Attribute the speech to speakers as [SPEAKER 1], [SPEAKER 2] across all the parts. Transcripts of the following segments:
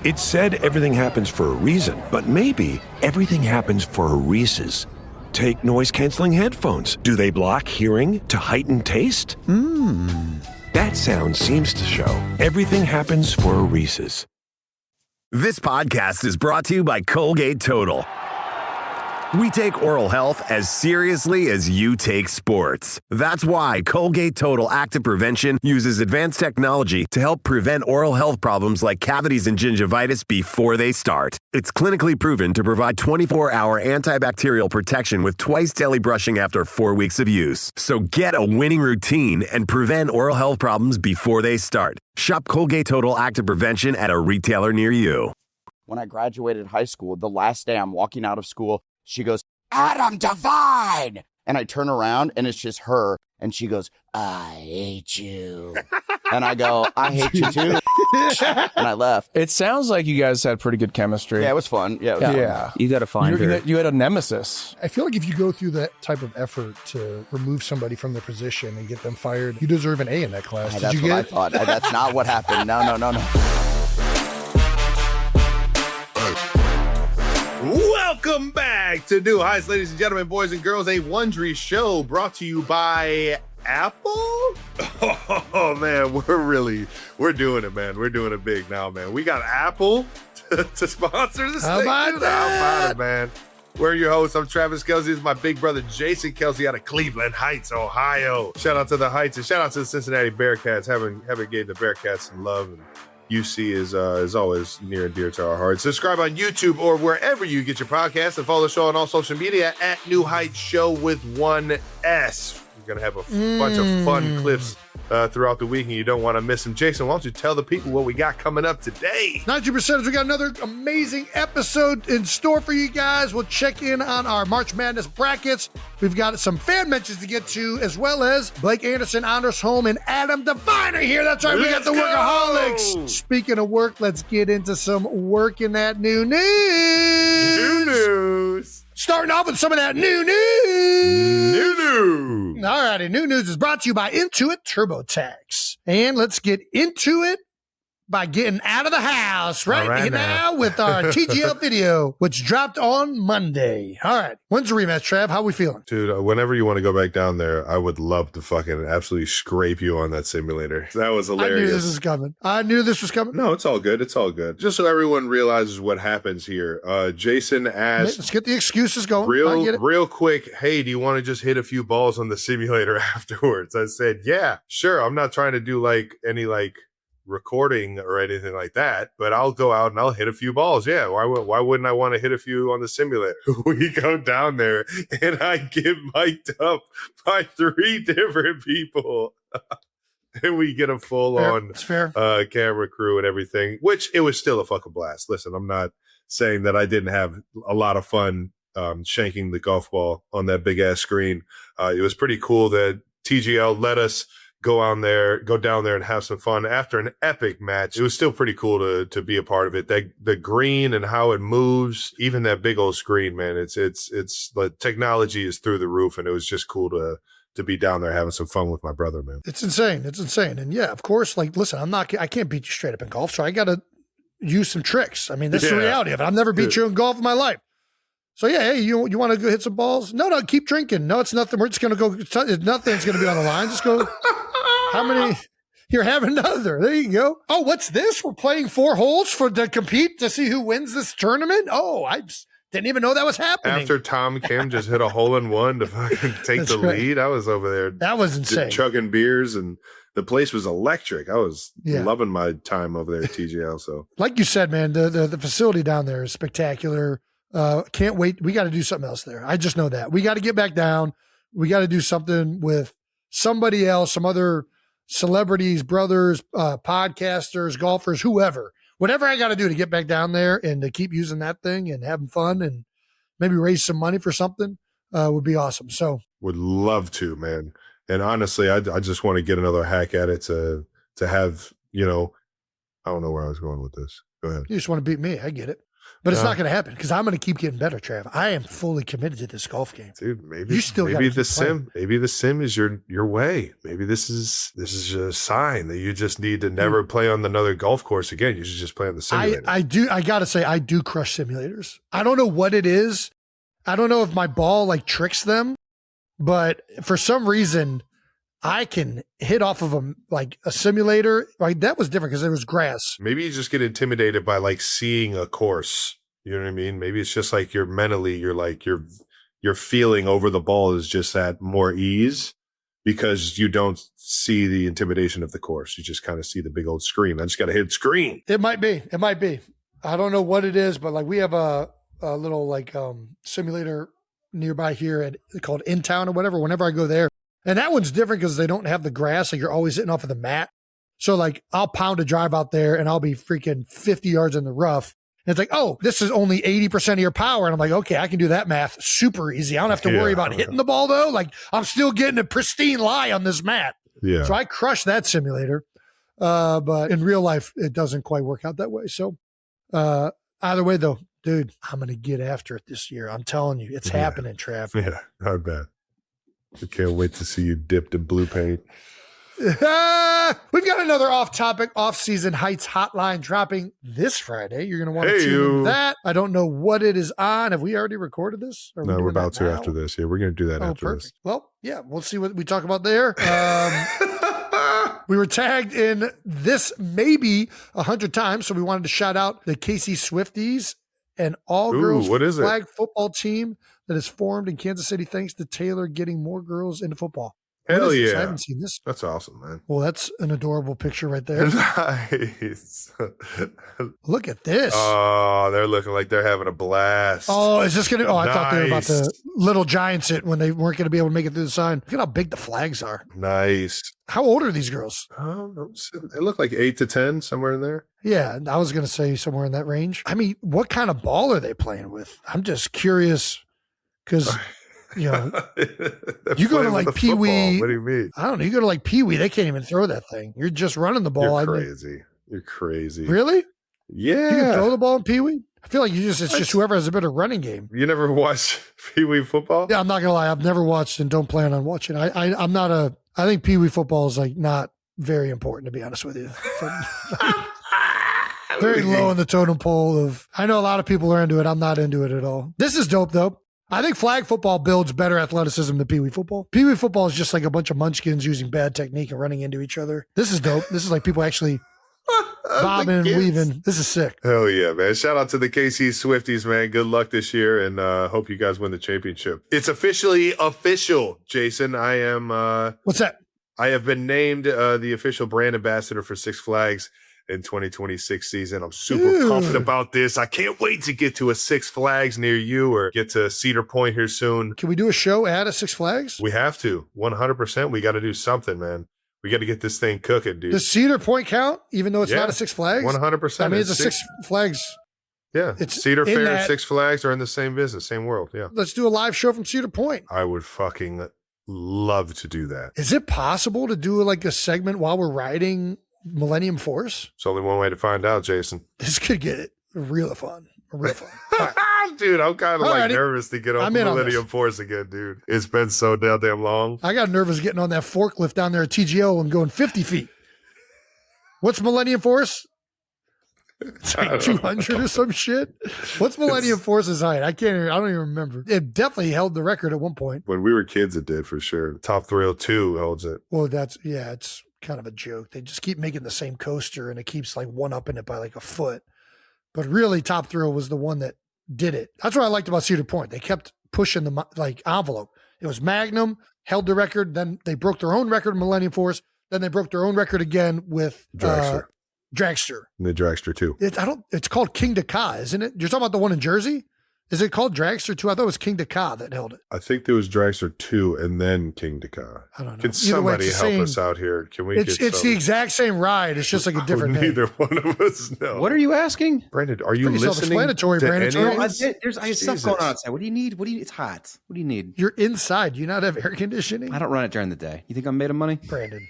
[SPEAKER 1] It said everything happens for a reason, but maybe everything happens for a Reese's. Take noise-canceling headphones. Do they block hearing to heighten taste? That sound seems to show everything happens for a Reese's.
[SPEAKER 2] This podcast is brought to you by Colgate Total. We take oral health as seriously as you take sports. That's why Colgate Total Active Prevention uses advanced technology to help prevent oral health problems like cavities and gingivitis before they start. It's clinically proven to provide 24-hour antibacterial protection with twice daily brushing after 4 weeks of use. So get a winning routine and prevent oral health problems before they start. Shop Colgate Total Active Prevention at a retailer near you.
[SPEAKER 3] When I graduated high school, the last day I'm walking out of school, she goes, Adam Devine! And I turn around and it's just her. And she goes, I hate you. And I go, I hate you too. And I left.
[SPEAKER 4] It sounds like you guys had pretty good chemistry.
[SPEAKER 3] Yeah, it was fun. Yeah. It was fun.
[SPEAKER 5] You got to find her.
[SPEAKER 4] You had a nemesis.
[SPEAKER 6] I feel like if you go through that type of effort to remove somebody from their position and get them fired, you deserve an A in that class.
[SPEAKER 3] That's what I thought. That's not what happened. No.
[SPEAKER 7] Welcome back to New Heights, ladies and gentlemen, boys and girls, a Wondery show brought to you by Apple. Oh man, we're doing it, man. We're doing it big now, man. We got Apple to sponsor this
[SPEAKER 6] How
[SPEAKER 7] thing.
[SPEAKER 6] about that?
[SPEAKER 7] How about it, man? We're your hosts. I'm Travis Kelsey. This is my big brother, Jason Kelsey, out of Cleveland Heights, Ohio. Shout out to the Heights and shout out to the Cincinnati Bearcats. Haven't gave the Bearcats some love, and UC is always near and dear to our hearts. Subscribe on YouTube or wherever you get your podcasts and follow the show on all social media at New Heights Show with one S. We're going to have a bunch of fun clips throughout the week, and you don't want to miss them. Jason, why don't you tell the people what we got coming up today?
[SPEAKER 6] 92%, we got another amazing episode in store for you guys. We'll check in on our March Madness brackets. We've got some fan mentions to get to, as well as Blake Anderson, Anders Holm, and Adam Devine are here. That's right, we got the Workaholics. Speaking of work, let's get into some work in that new news. Starting off with some of that new news. All righty, new news is brought to you by Intuit TurboTax. And let's get into it by getting out of the house right now with our TGL video, which dropped on Monday. All right. When's the rematch, Trav? How we feeling?
[SPEAKER 7] Dude, whenever you want to go back down there, I would love to fucking absolutely scrape you on that simulator. That was hilarious.
[SPEAKER 6] I knew this was coming.
[SPEAKER 7] No, it's all good. It's all good. Just so everyone realizes what happens here. Jason asked,
[SPEAKER 6] let's get the excuses going.
[SPEAKER 7] Real quick, hey, do you want to just hit a few balls on the simulator afterwards? I said, yeah, sure. I'm not trying to do any recording or anything like that, but I'll go out and I'll hit a few balls. Yeah, why wouldn't I want to hit a few on the simulator? We go down there and I get mic'd up by 3 different people. And we get a full-on camera crew and everything, which it was still a fucking blast. Listen, I'm not saying that I didn't have a lot of fun shanking the golf ball on that big-ass screen. It was pretty cool that TGL let us go down there and have some fun after an epic match. It was still pretty cool to be a part of it. The green and how it moves, even that big old screen, man, it's the technology is through the roof, and it was just cool to be down there having some fun with my brother, man.
[SPEAKER 6] It's insane. And yeah, of course, listen, I can't beat you straight up in golf, so I got to use some tricks. I mean, that's the reality of it. I've never beat you in golf in my life. So yeah, hey, you want to go hit some balls? No, keep drinking. No, it's nothing. We're just going to go. Nothing's going to be on the line. Just go. How many? You're having another. There you go. Oh, what's this? We're playing 4 holes to compete to see who wins this tournament. Oh, I didn't even know that was happening.
[SPEAKER 7] After Tom Kim just hit a hole-in-one to fucking take the lead, I was over there.
[SPEAKER 6] That was insane.
[SPEAKER 7] Chugging beers, and the place was electric. I was loving my time over there at TGL. So,
[SPEAKER 6] like you said, man, the facility down there is spectacular. Can't wait. We got to do something else there. I just know that. We got to get back down. We got to do something with somebody else, some other celebrities, brothers, podcasters, golfers, whoever. Whatever I got to do to get back down there and to keep using that thing and having fun and maybe raise some money for something would be awesome. So
[SPEAKER 7] would love to, man. And honestly, I just want to get another hack at it to have, I don't know where I was going with this. Go ahead.
[SPEAKER 6] You just want to beat me. I get it. But it's not going to happen because I'm going to keep getting better, Trav. I am fully committed to this golf game.
[SPEAKER 7] Dude, maybe
[SPEAKER 6] You still
[SPEAKER 7] maybe
[SPEAKER 6] gotta
[SPEAKER 7] the
[SPEAKER 6] keep playing.
[SPEAKER 7] sim, maybe the sim is your way. Maybe this is a sign that you just need to never play on another golf course again. You should just play on the simulator.
[SPEAKER 6] I got to say, I do crush simulators. I don't know what it is. I don't know if my ball like tricks them, but for some reason, I can hit off of a simulator. Like that was different because there was grass.
[SPEAKER 7] Maybe you just get intimidated by like seeing a course. You know what I mean? Maybe it's just like you're feeling over the ball is just at more ease because you don't see the intimidation of the course. You just kind of see the big old screen. I just got to hit screen.
[SPEAKER 6] It might be. I don't know what it is, but like we have a little like simulator nearby here and called In Town or whatever. Whenever I go there, and that one's different because they don't have the grass, like you're always hitting off of the mat. So like I'll pound a drive out there and I'll be freaking 50 yards in the rough. And it's like, oh, this is only 80% of your power. And I'm like, okay, I can do that math super easy. I don't have to worry about hitting the ball though. Like I'm still getting a pristine lie on this mat.
[SPEAKER 7] Yeah.
[SPEAKER 6] So I crushed that simulator. But in real life, it doesn't quite work out that way. So either way though, dude, I'm going to get after it this year. I'm telling you, it's happening, Trav.
[SPEAKER 7] Yeah, not bad. I can't wait to see you dipped in blue paint.
[SPEAKER 6] We've got another off-topic, off-season Heights hotline dropping this Friday. You're going to want to tune in that. I don't know what it is on. Have we already recorded this?
[SPEAKER 7] No, we're about to after this. Yeah, we're going to do that after
[SPEAKER 6] perfect.
[SPEAKER 7] this.
[SPEAKER 6] Well, yeah, we'll see what we talk about there. We were tagged in this maybe 100 times, so we wanted to shout out the KC Swifties, an all-girls flag football team that is formed in Kansas City thanks to Taylor getting more girls into football.
[SPEAKER 7] Hell yeah.
[SPEAKER 6] I haven't seen this.
[SPEAKER 7] That's awesome, man.
[SPEAKER 6] Well, that's an adorable picture right there.
[SPEAKER 7] Nice.
[SPEAKER 6] Look at this.
[SPEAKER 7] Oh, they're looking like they're having a blast.
[SPEAKER 6] Oh, is this going to? Oh, I thought they were about
[SPEAKER 7] Nice.
[SPEAKER 6] to Little Giants it when they weren't going to be able to make it through the sign. Look at how big the flags are.
[SPEAKER 7] Nice.
[SPEAKER 6] How old are these girls?
[SPEAKER 7] They look like 8 to 10, somewhere in there.
[SPEAKER 6] Yeah, I was going to say somewhere in that range. I mean, what kind of ball are they playing with? I'm just curious because, you know, you go to like Pee Wee.
[SPEAKER 7] What do you mean?
[SPEAKER 6] I don't know. You go to like Pee Wee, they can't even throw that thing. You're just running the ball.
[SPEAKER 7] You're crazy. You're crazy.
[SPEAKER 6] Really?
[SPEAKER 7] Yeah.
[SPEAKER 6] You can throw the ball in Pee Wee? I feel like it's just whoever has a better running game.
[SPEAKER 7] You never watched Pee Wee football?
[SPEAKER 6] Yeah, I'm not gonna lie. I've never watched and don't plan on watching. I'm not I think Pee Wee football is like not very important, to be honest with you. Very low on the totem pole of, I know a lot of people are into it. I'm not into it at all. This is dope though. I think flag football builds better athleticism than Pee Wee football. Pee Wee football is just like a bunch of munchkins using bad technique and running into each other. This is dope. This is like people actually bobbing and weaving. This is sick.
[SPEAKER 7] Hell yeah, man. Shout out to the KC Swifties, man. Good luck this year, and hope you guys win the championship. It's officially official, Jason. I am...
[SPEAKER 6] What's that?
[SPEAKER 7] I have been named the official brand ambassador for Six Flags in 2026 season. I'm super pumped about this. I can't wait to get to a Six Flags near you or get to Cedar Point here soon.
[SPEAKER 6] Can we do a show at a Six Flags?
[SPEAKER 7] We have to. 100%. We got to do something, man. We got to get this thing cooking, dude.
[SPEAKER 6] Does Cedar Point count, even though it's not a Six Flags?
[SPEAKER 7] 100%.
[SPEAKER 6] I mean, it's a Six Flags.
[SPEAKER 7] Yeah.
[SPEAKER 6] It's
[SPEAKER 7] Cedar Fair, Six Flags are in the same business, same world. Yeah.
[SPEAKER 6] Let's do a live show from Cedar Point.
[SPEAKER 7] I would fucking love to do that.
[SPEAKER 6] Is it possible to do like a segment while we're riding Millennium Force?
[SPEAKER 7] It's only one way to find out, Jason.
[SPEAKER 6] This could get real fun. Real fun. All right.
[SPEAKER 7] Dude, I'm kind of like nervous to get on
[SPEAKER 6] I'm in on
[SPEAKER 7] Millennium Force again, dude. It's been so damn long.
[SPEAKER 6] I got nervous getting on that forklift down there at TGO and going 50 feet. What's Millennium Force? It's like 200 or some shit. What's Millennium Force's height? I don't even remember. It definitely held the record at one point.
[SPEAKER 7] When we were kids, it did for sure. Top Thrill 2 holds it.
[SPEAKER 6] Well, it's kind of a joke. They just keep making the same coaster and it keeps like one-upping it by like a foot. But really, Top Thrill was the one that did it. That's what I liked about Cedar Point. They kept pushing the like envelope. It was Magnum, held the record. Then they broke their own record in Millennium Force. Then they broke their own record again with Dragster.
[SPEAKER 7] And the Dragster 2.
[SPEAKER 6] It's called King Ka, isn't it? You're talking about the one in Jersey? Is it called Dragster 2? I thought it was King Ka that held it.
[SPEAKER 7] I think there was Dragster 2 and then King Ka.
[SPEAKER 6] I don't know.
[SPEAKER 7] Can somebody help us out here? Can we
[SPEAKER 6] It's the exact same ride. It's just like a different name.
[SPEAKER 7] Neither one of us know.
[SPEAKER 4] What are you asking?
[SPEAKER 7] Brandon, are you
[SPEAKER 6] Pretty
[SPEAKER 7] listening
[SPEAKER 6] self-explanatory,
[SPEAKER 7] to
[SPEAKER 6] Brandon.
[SPEAKER 7] any of
[SPEAKER 6] No,
[SPEAKER 7] this?
[SPEAKER 5] I have stuff going on outside. What do you need? It's hot. What do you need?
[SPEAKER 6] You're inside. Do you not have air conditioning?
[SPEAKER 5] I don't run it during the day. You think I'm made of money?
[SPEAKER 6] Brandon.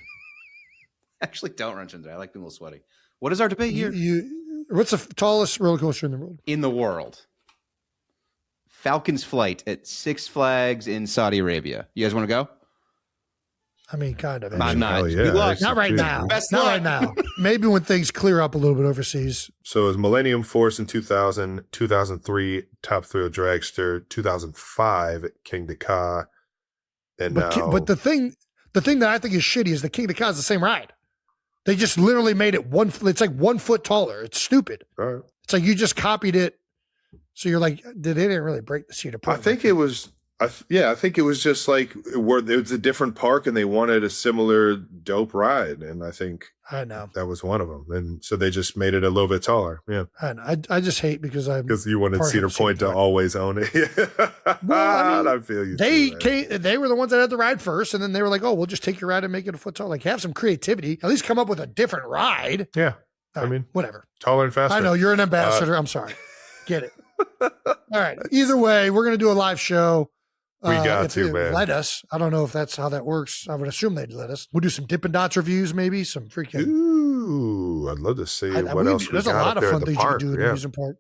[SPEAKER 5] I actually don't run it during the day. I like being a little sweaty. What is our debate here?
[SPEAKER 6] What's the tallest roller coaster in the world?
[SPEAKER 5] In the world. Falcon's Flight at Six Flags in Saudi Arabia. You guys want to go?
[SPEAKER 6] I mean, kind of.
[SPEAKER 5] I'm not.
[SPEAKER 7] Hell yeah.
[SPEAKER 5] Good luck.
[SPEAKER 6] Not right now.
[SPEAKER 5] Best
[SPEAKER 6] Not
[SPEAKER 5] luck.
[SPEAKER 6] right now. Maybe when things clear up a little bit overseas.
[SPEAKER 7] So it was Millennium Force in 2000, 2003, Top Thrill Dragster, 2005, King Ka, and now.
[SPEAKER 6] But the thing that I think is shitty is the King of Ka is the same ride. They just literally made it it's like 1 foot taller. It's stupid.
[SPEAKER 7] Right.
[SPEAKER 6] It's like you just copied it. So you're like, they didn't really break the Cedar Point.
[SPEAKER 7] I think it was, I think it was just like where it was a different park and they wanted a similar dope ride. And I think
[SPEAKER 6] I know
[SPEAKER 7] that was one of them. And so they just made it a little bit taller. Yeah.
[SPEAKER 6] I know. I just hate because
[SPEAKER 7] you wanted
[SPEAKER 6] part
[SPEAKER 7] Cedar
[SPEAKER 6] of
[SPEAKER 7] Point to always own it.
[SPEAKER 6] Well,
[SPEAKER 7] I feel you.
[SPEAKER 6] They were the ones that had the ride first, and then they were like, "Oh, we'll just take your ride and make it a foot tall." Like, have some creativity. At least come up with a different ride.
[SPEAKER 7] Yeah.
[SPEAKER 6] All right, whatever.
[SPEAKER 7] Taller and faster.
[SPEAKER 6] I know you're an ambassador. I'm sorry. Get it. All right. Either way, we're gonna do a live show.
[SPEAKER 7] We got
[SPEAKER 6] if
[SPEAKER 7] to,
[SPEAKER 6] they
[SPEAKER 7] man.
[SPEAKER 6] Let us. I don't know if that's how that works. I would assume they'd let us. We'll do some Dippin' Dots reviews, maybe some freaking.
[SPEAKER 7] Ooh, I'd love to see what else.
[SPEAKER 6] There's a lot of fun things you can do in the amusement park.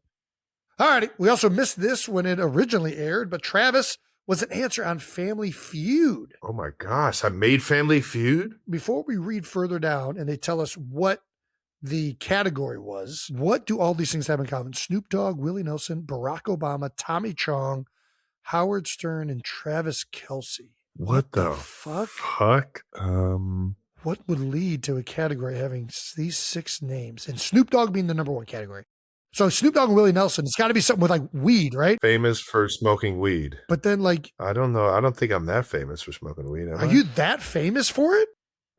[SPEAKER 6] All righty. We also missed this when it originally aired, but Travis was an answer on Family Feud.
[SPEAKER 7] Oh my gosh, I made Family Feud.
[SPEAKER 6] Before we read further down and they tell us what the category was, what do all these things have in common? Snoop Dogg, Willie Nelson, Barack Obama, Tommy Chong, Howard Stern, and Travis Kelce.
[SPEAKER 7] What the fuck?
[SPEAKER 6] What would lead to a category having these 6 names and Snoop Dogg being the number 1 category? So Snoop Dogg and Willie Nelson, it's got to be something with like weed, right?
[SPEAKER 7] Famous for smoking weed.
[SPEAKER 6] But then like,
[SPEAKER 7] I don't know. I don't think I'm that famous for smoking weed.
[SPEAKER 6] Are you that famous for it?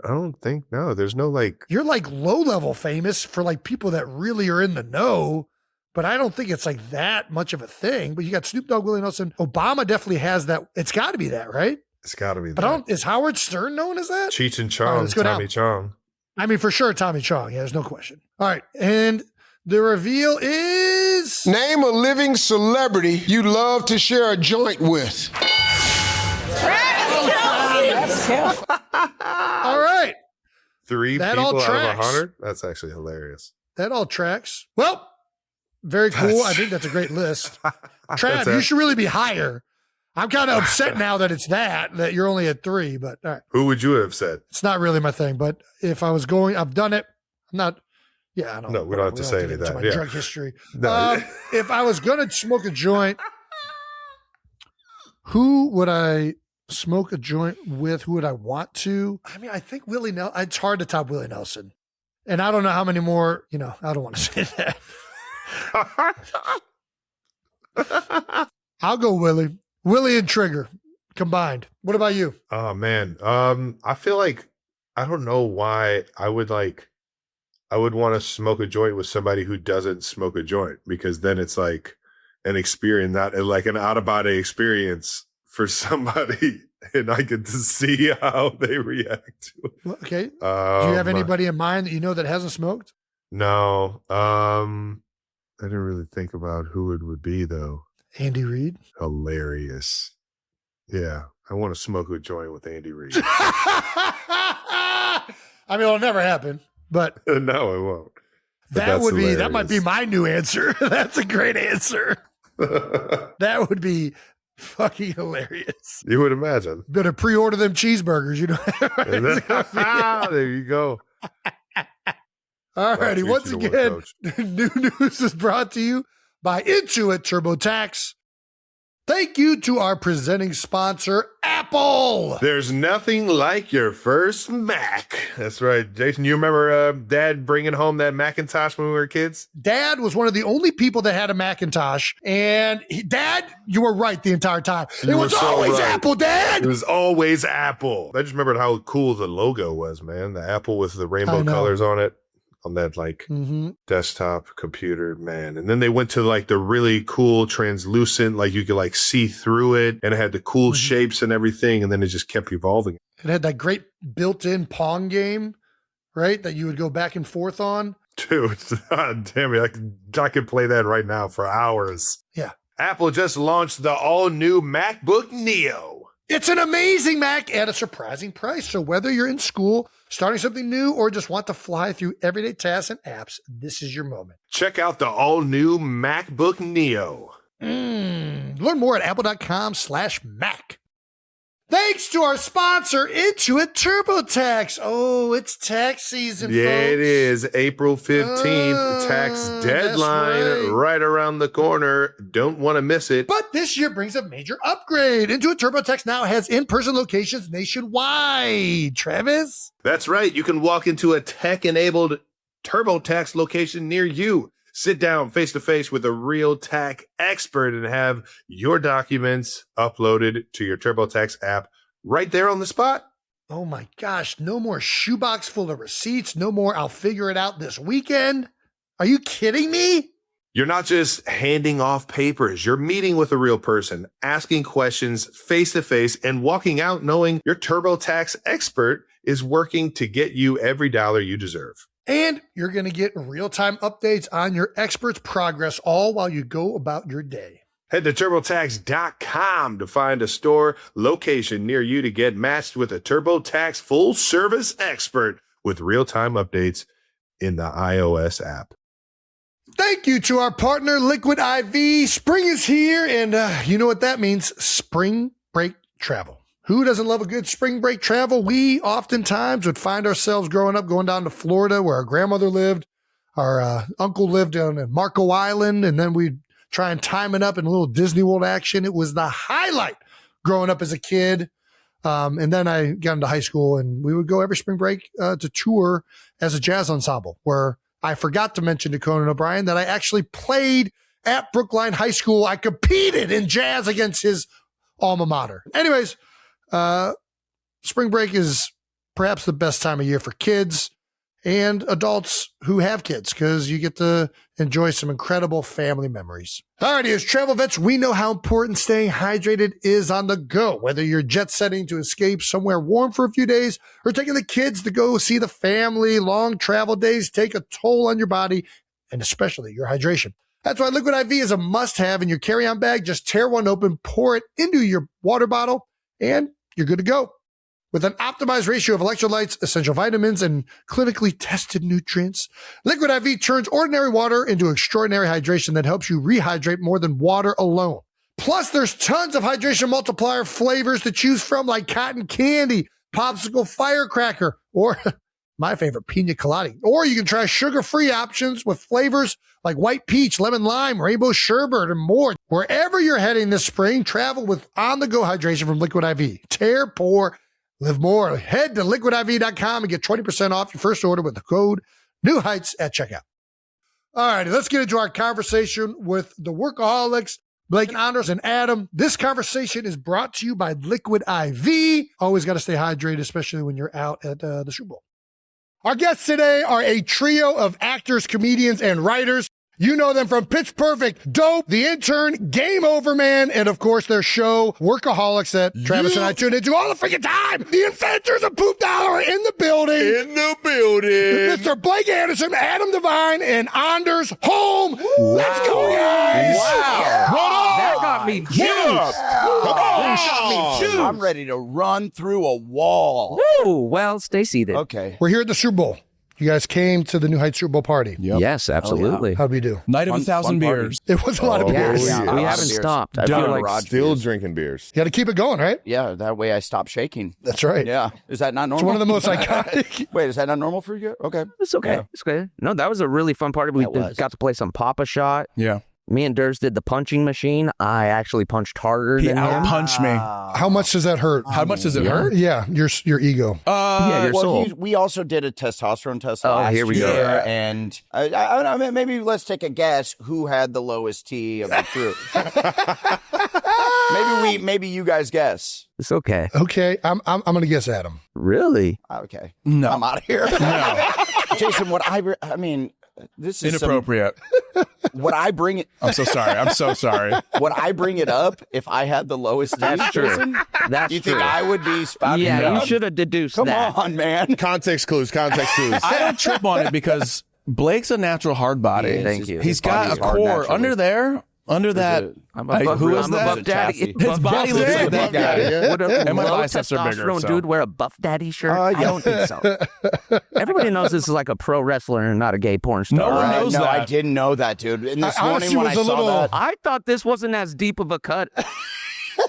[SPEAKER 7] I don't think, no. There's no like.
[SPEAKER 6] You're like low level famous for like people that really are in the know. But I don't think it's like that much of a thing. But you got Snoop Dogg, Willie Nelson. Obama definitely has that. It's got to be that, right?
[SPEAKER 7] It's got to be
[SPEAKER 6] but
[SPEAKER 7] that.
[SPEAKER 6] Is Howard Stern known as that?
[SPEAKER 7] Cheech and Chong,
[SPEAKER 6] let's go
[SPEAKER 7] Tommy
[SPEAKER 6] down.
[SPEAKER 7] Chong.
[SPEAKER 6] I mean, for sure, Tommy Chong. Yeah, there's no question. All right. And the reveal is...
[SPEAKER 8] Name a living celebrity you love to share a joint with.
[SPEAKER 6] All right.
[SPEAKER 7] 3
[SPEAKER 6] That
[SPEAKER 7] people
[SPEAKER 6] all
[SPEAKER 7] out of
[SPEAKER 6] tracks.
[SPEAKER 7] 100? That's actually hilarious.
[SPEAKER 6] That all tracks. Well, very cool. I think that's a great list. Trav, you should really be higher. I'm kind of upset now that it's that you're only at 3, but all right.
[SPEAKER 7] Who would you have said?
[SPEAKER 6] It's not really my thing, but if I was going, I've done it. I'm not, I don't
[SPEAKER 7] No, we don't have to say any of that.
[SPEAKER 6] My
[SPEAKER 7] Yeah.
[SPEAKER 6] drug history.
[SPEAKER 7] No.
[SPEAKER 6] If I was going to smoke a joint, who would I smoke a joint with? Who would I want to? I mean, I think Willie Nelson. It's hard to top Willie Nelson. And I don't know how many more, I don't want to say that. I'll go Willie. Willie and Trigger combined. What about you?
[SPEAKER 7] Oh man. I feel like I don't know why I would want to smoke a joint with somebody who doesn't smoke a joint, because then it's like an experience, not like an out of body experience for somebody, and I get to see how they react to it.
[SPEAKER 6] Well, okay. Do you have anybody in mind that you know that hasn't smoked?
[SPEAKER 7] No. I didn't really think about who it would be though.
[SPEAKER 6] Andy Reid.
[SPEAKER 7] Hilarious. Yeah. I want to smoke a joint with Andy Reid.
[SPEAKER 6] I mean, it'll never happen, but
[SPEAKER 7] No, it won't. But
[SPEAKER 6] that might be my new answer. That's a great answer. That would be fucking hilarious.
[SPEAKER 7] You would imagine.
[SPEAKER 6] Better pre-order them cheeseburgers,
[SPEAKER 7] There you go.
[SPEAKER 6] All righty.
[SPEAKER 7] Well,
[SPEAKER 6] Once again, New News is brought to you by Intuit TurboTax. Thank you to our presenting sponsor, Apple.
[SPEAKER 7] There's nothing like your first Mac. That's right. Jason, you remember Dad bringing home that Macintosh when we were kids?
[SPEAKER 6] Dad was one of the only people that had a Macintosh. And Dad, you were right the entire time. It was always Apple, Dad.
[SPEAKER 7] It was always Apple. I just remembered how cool the logo was, man. The Apple with the rainbow colors on it. On that desktop computer, man. And then they went to like the really cool translucent, like you could like see through it, and it had the cool shapes and everything. And then it just kept evolving.
[SPEAKER 6] It had that great built-in Pong game, right? That you would go back and forth on.
[SPEAKER 7] Dude, damn it. I could play that right now for hours.
[SPEAKER 6] Yeah.
[SPEAKER 7] Apple just launched the all-new MacBook Neo.
[SPEAKER 6] It's an amazing Mac at a surprising price. So whether you're in school, starting something new, or just want to fly through everyday tasks and apps, this is your moment.
[SPEAKER 7] Check out the all-new MacBook Neo.
[SPEAKER 6] Learn more at apple.com/Mac. Thanks to our sponsor, Intuit TurboTax. Oh, it's tax season,
[SPEAKER 7] Yeah,
[SPEAKER 6] folks.
[SPEAKER 7] it is. April 15th, tax deadline right around the corner. Don't want to miss it.
[SPEAKER 6] But this year brings a major upgrade. Intuit TurboTax now has in-person locations nationwide. Travis?
[SPEAKER 7] That's right. You can walk into a tech-enabled TurboTax location near you. Sit down face-to-face with a real tax expert and have your documents uploaded to your TurboTax app right there on the spot.
[SPEAKER 6] Oh my gosh, no more shoebox full of receipts. No more I'll figure it out this weekend. Are you kidding me?
[SPEAKER 7] You're not just handing off papers. You're meeting with a real person, asking questions face-to-face, and walking out knowing your TurboTax expert is working to get you every dollar you deserve.
[SPEAKER 6] And you're going to get real-time updates on your expert's progress all while you go about your day.
[SPEAKER 7] Head to TurboTax.com to find a store location near you to get matched with a TurboTax full-service expert with real-time updates in the iOS app.
[SPEAKER 6] Thank you to our partner, Liquid IV. Spring is here, and you know what that means. Spring break travel. Who doesn't love a good spring break travel? We oftentimes would find ourselves growing up going down to Florida where our grandmother lived. Our uncle lived on Marco Island, and then we'd try and time it up in a little Disney World action. It was the highlight growing up as a kid. And then I got into high school, and we would go every spring break to tour as a jazz ensemble, where I forgot to mention to Conan O'Brien that I actually played at Brookline High School. I competed in jazz against his alma mater. Anyways, spring break is perhaps the best time of year for kids and adults who have kids because you get to enjoy some incredible family memories. Alrighty, as travel vets, we know how important staying hydrated is on the go. Whether you're jet setting to escape somewhere warm for a few days or taking the kids to go see the family, long travel days take a toll on your body and especially your hydration. That's why Liquid IV is a must-have in your carry-on bag. Just tear one open, pour it into your water bottle, and you're good to go. With an optimized ratio of electrolytes, essential vitamins, and clinically tested nutrients, Liquid IV turns ordinary water into extraordinary hydration that helps you rehydrate more than water alone. Plus, there's tons of hydration multiplier flavors to choose from, like cotton candy, popsicle firecracker, or my favorite, pina colada. Or you can try sugar-free options with flavors like white peach, lemon lime, rainbow sherbet, and more. Wherever you're heading this spring, travel with on-the-go hydration from Liquid IV. Tear, pour, live more. Head to liquidiv.com and get 20% off your first order with the code NEWHEIGHTS at checkout. All right, let's get into our conversation with the Workaholics, Blake, Anders, and Adam. This conversation is brought to you by Liquid IV. Always got to stay hydrated, especially when you're out at the Super Bowl. Our guests today are a trio of actors, comedians, and writers. You know them from Pitch Perfect, Dope, The Intern, Game Over Man, and of course their show, Workaholics, that Travis and I tune into all the freaking time. The inventors of Poop Dollar are in the building. Mr. Blake Anderson, Adam Devine, and Anders Holm. Let's go, guys.
[SPEAKER 3] Wow.
[SPEAKER 9] That got me juiced.
[SPEAKER 3] I'm ready to run through a wall.
[SPEAKER 9] Woo! Well, stay seated.
[SPEAKER 3] Okay.
[SPEAKER 6] We're here at the Super Bowl. You guys came to the New Heights Super Bowl party.
[SPEAKER 4] Yep.
[SPEAKER 9] Yes, absolutely.
[SPEAKER 6] How'd we do?
[SPEAKER 4] Night of
[SPEAKER 3] Fun-
[SPEAKER 4] 1,000
[SPEAKER 3] fun party.
[SPEAKER 4] beers.
[SPEAKER 6] It was a lot of beers.
[SPEAKER 9] Yes,
[SPEAKER 3] yeah.
[SPEAKER 9] we
[SPEAKER 3] Yeah.
[SPEAKER 9] haven't
[SPEAKER 3] Beers.
[SPEAKER 9] stopped. I
[SPEAKER 3] Done.
[SPEAKER 9] feel like
[SPEAKER 3] Garage
[SPEAKER 10] Still
[SPEAKER 3] beers.
[SPEAKER 10] drinking beers.
[SPEAKER 6] You got to keep it going, right?
[SPEAKER 3] Yeah, that way I stop shaking.
[SPEAKER 6] That's right.
[SPEAKER 3] Yeah. Is that not normal?
[SPEAKER 6] It's one of the most iconic.
[SPEAKER 3] Wait, is that not normal for you? Okay.
[SPEAKER 9] it's okay.
[SPEAKER 3] Yeah.
[SPEAKER 9] It's okay. No, that was a really fun party. We
[SPEAKER 3] That was.
[SPEAKER 9] got to play some Papa Shot.
[SPEAKER 4] Yeah.
[SPEAKER 9] Me and Durs did the punching machine. I actually punched harder
[SPEAKER 4] He
[SPEAKER 9] than him.
[SPEAKER 4] outpunched me.
[SPEAKER 6] How much does that hurt?
[SPEAKER 4] How much does it hurt?
[SPEAKER 6] Yeah, your ego.
[SPEAKER 9] Yeah, your
[SPEAKER 3] Well,
[SPEAKER 9] soul.
[SPEAKER 3] we also did a testosterone test
[SPEAKER 9] Oh,
[SPEAKER 3] last
[SPEAKER 9] here we go.
[SPEAKER 3] year, and I mean, maybe let's take a guess who had the lowest T of the crew. maybe you guys guess.
[SPEAKER 9] It's okay.
[SPEAKER 6] Okay, I'm gonna guess Adam.
[SPEAKER 9] Really?
[SPEAKER 3] Okay,
[SPEAKER 4] No.
[SPEAKER 3] I'm out of here.
[SPEAKER 4] No.
[SPEAKER 3] Jason, I mean, this is
[SPEAKER 4] Inappropriate.
[SPEAKER 3] what I bring it.
[SPEAKER 4] I'm so sorry. I'm so sorry.
[SPEAKER 3] Would I bring it up if I had the lowest T?
[SPEAKER 9] That's true.
[SPEAKER 3] Jason?
[SPEAKER 9] That's
[SPEAKER 3] You
[SPEAKER 9] true.
[SPEAKER 3] think I would be spouting it
[SPEAKER 9] Yeah,
[SPEAKER 3] up?
[SPEAKER 9] you should have deduced
[SPEAKER 3] Come
[SPEAKER 9] that.
[SPEAKER 3] on, man.
[SPEAKER 10] Context clues.
[SPEAKER 4] I don't trip on it because Blake's a natural hard body.
[SPEAKER 3] He is.
[SPEAKER 9] Thank you.
[SPEAKER 4] He's
[SPEAKER 3] His body
[SPEAKER 4] got a
[SPEAKER 3] is hard
[SPEAKER 4] core
[SPEAKER 3] naturally.
[SPEAKER 4] under there. under that.
[SPEAKER 9] I'm
[SPEAKER 4] who is
[SPEAKER 9] I'm
[SPEAKER 4] that?
[SPEAKER 9] a buff daddy.
[SPEAKER 3] Chassis.
[SPEAKER 4] His body looks like that guy.
[SPEAKER 8] Yeah.
[SPEAKER 9] Would a
[SPEAKER 4] And my
[SPEAKER 9] low
[SPEAKER 4] biceps are bigger,
[SPEAKER 9] testosterone
[SPEAKER 4] so.
[SPEAKER 9] dude wear a buff daddy shirt? I don't think so. Everybody knows this is like a pro wrestler and not a gay porn star.
[SPEAKER 4] No one knows
[SPEAKER 3] no,
[SPEAKER 4] that.
[SPEAKER 3] I didn't know that, dude. And this
[SPEAKER 6] I
[SPEAKER 3] morning
[SPEAKER 6] honestly
[SPEAKER 3] when I
[SPEAKER 6] was a
[SPEAKER 3] saw
[SPEAKER 6] little-
[SPEAKER 3] that,
[SPEAKER 9] I thought this wasn't as deep of a cut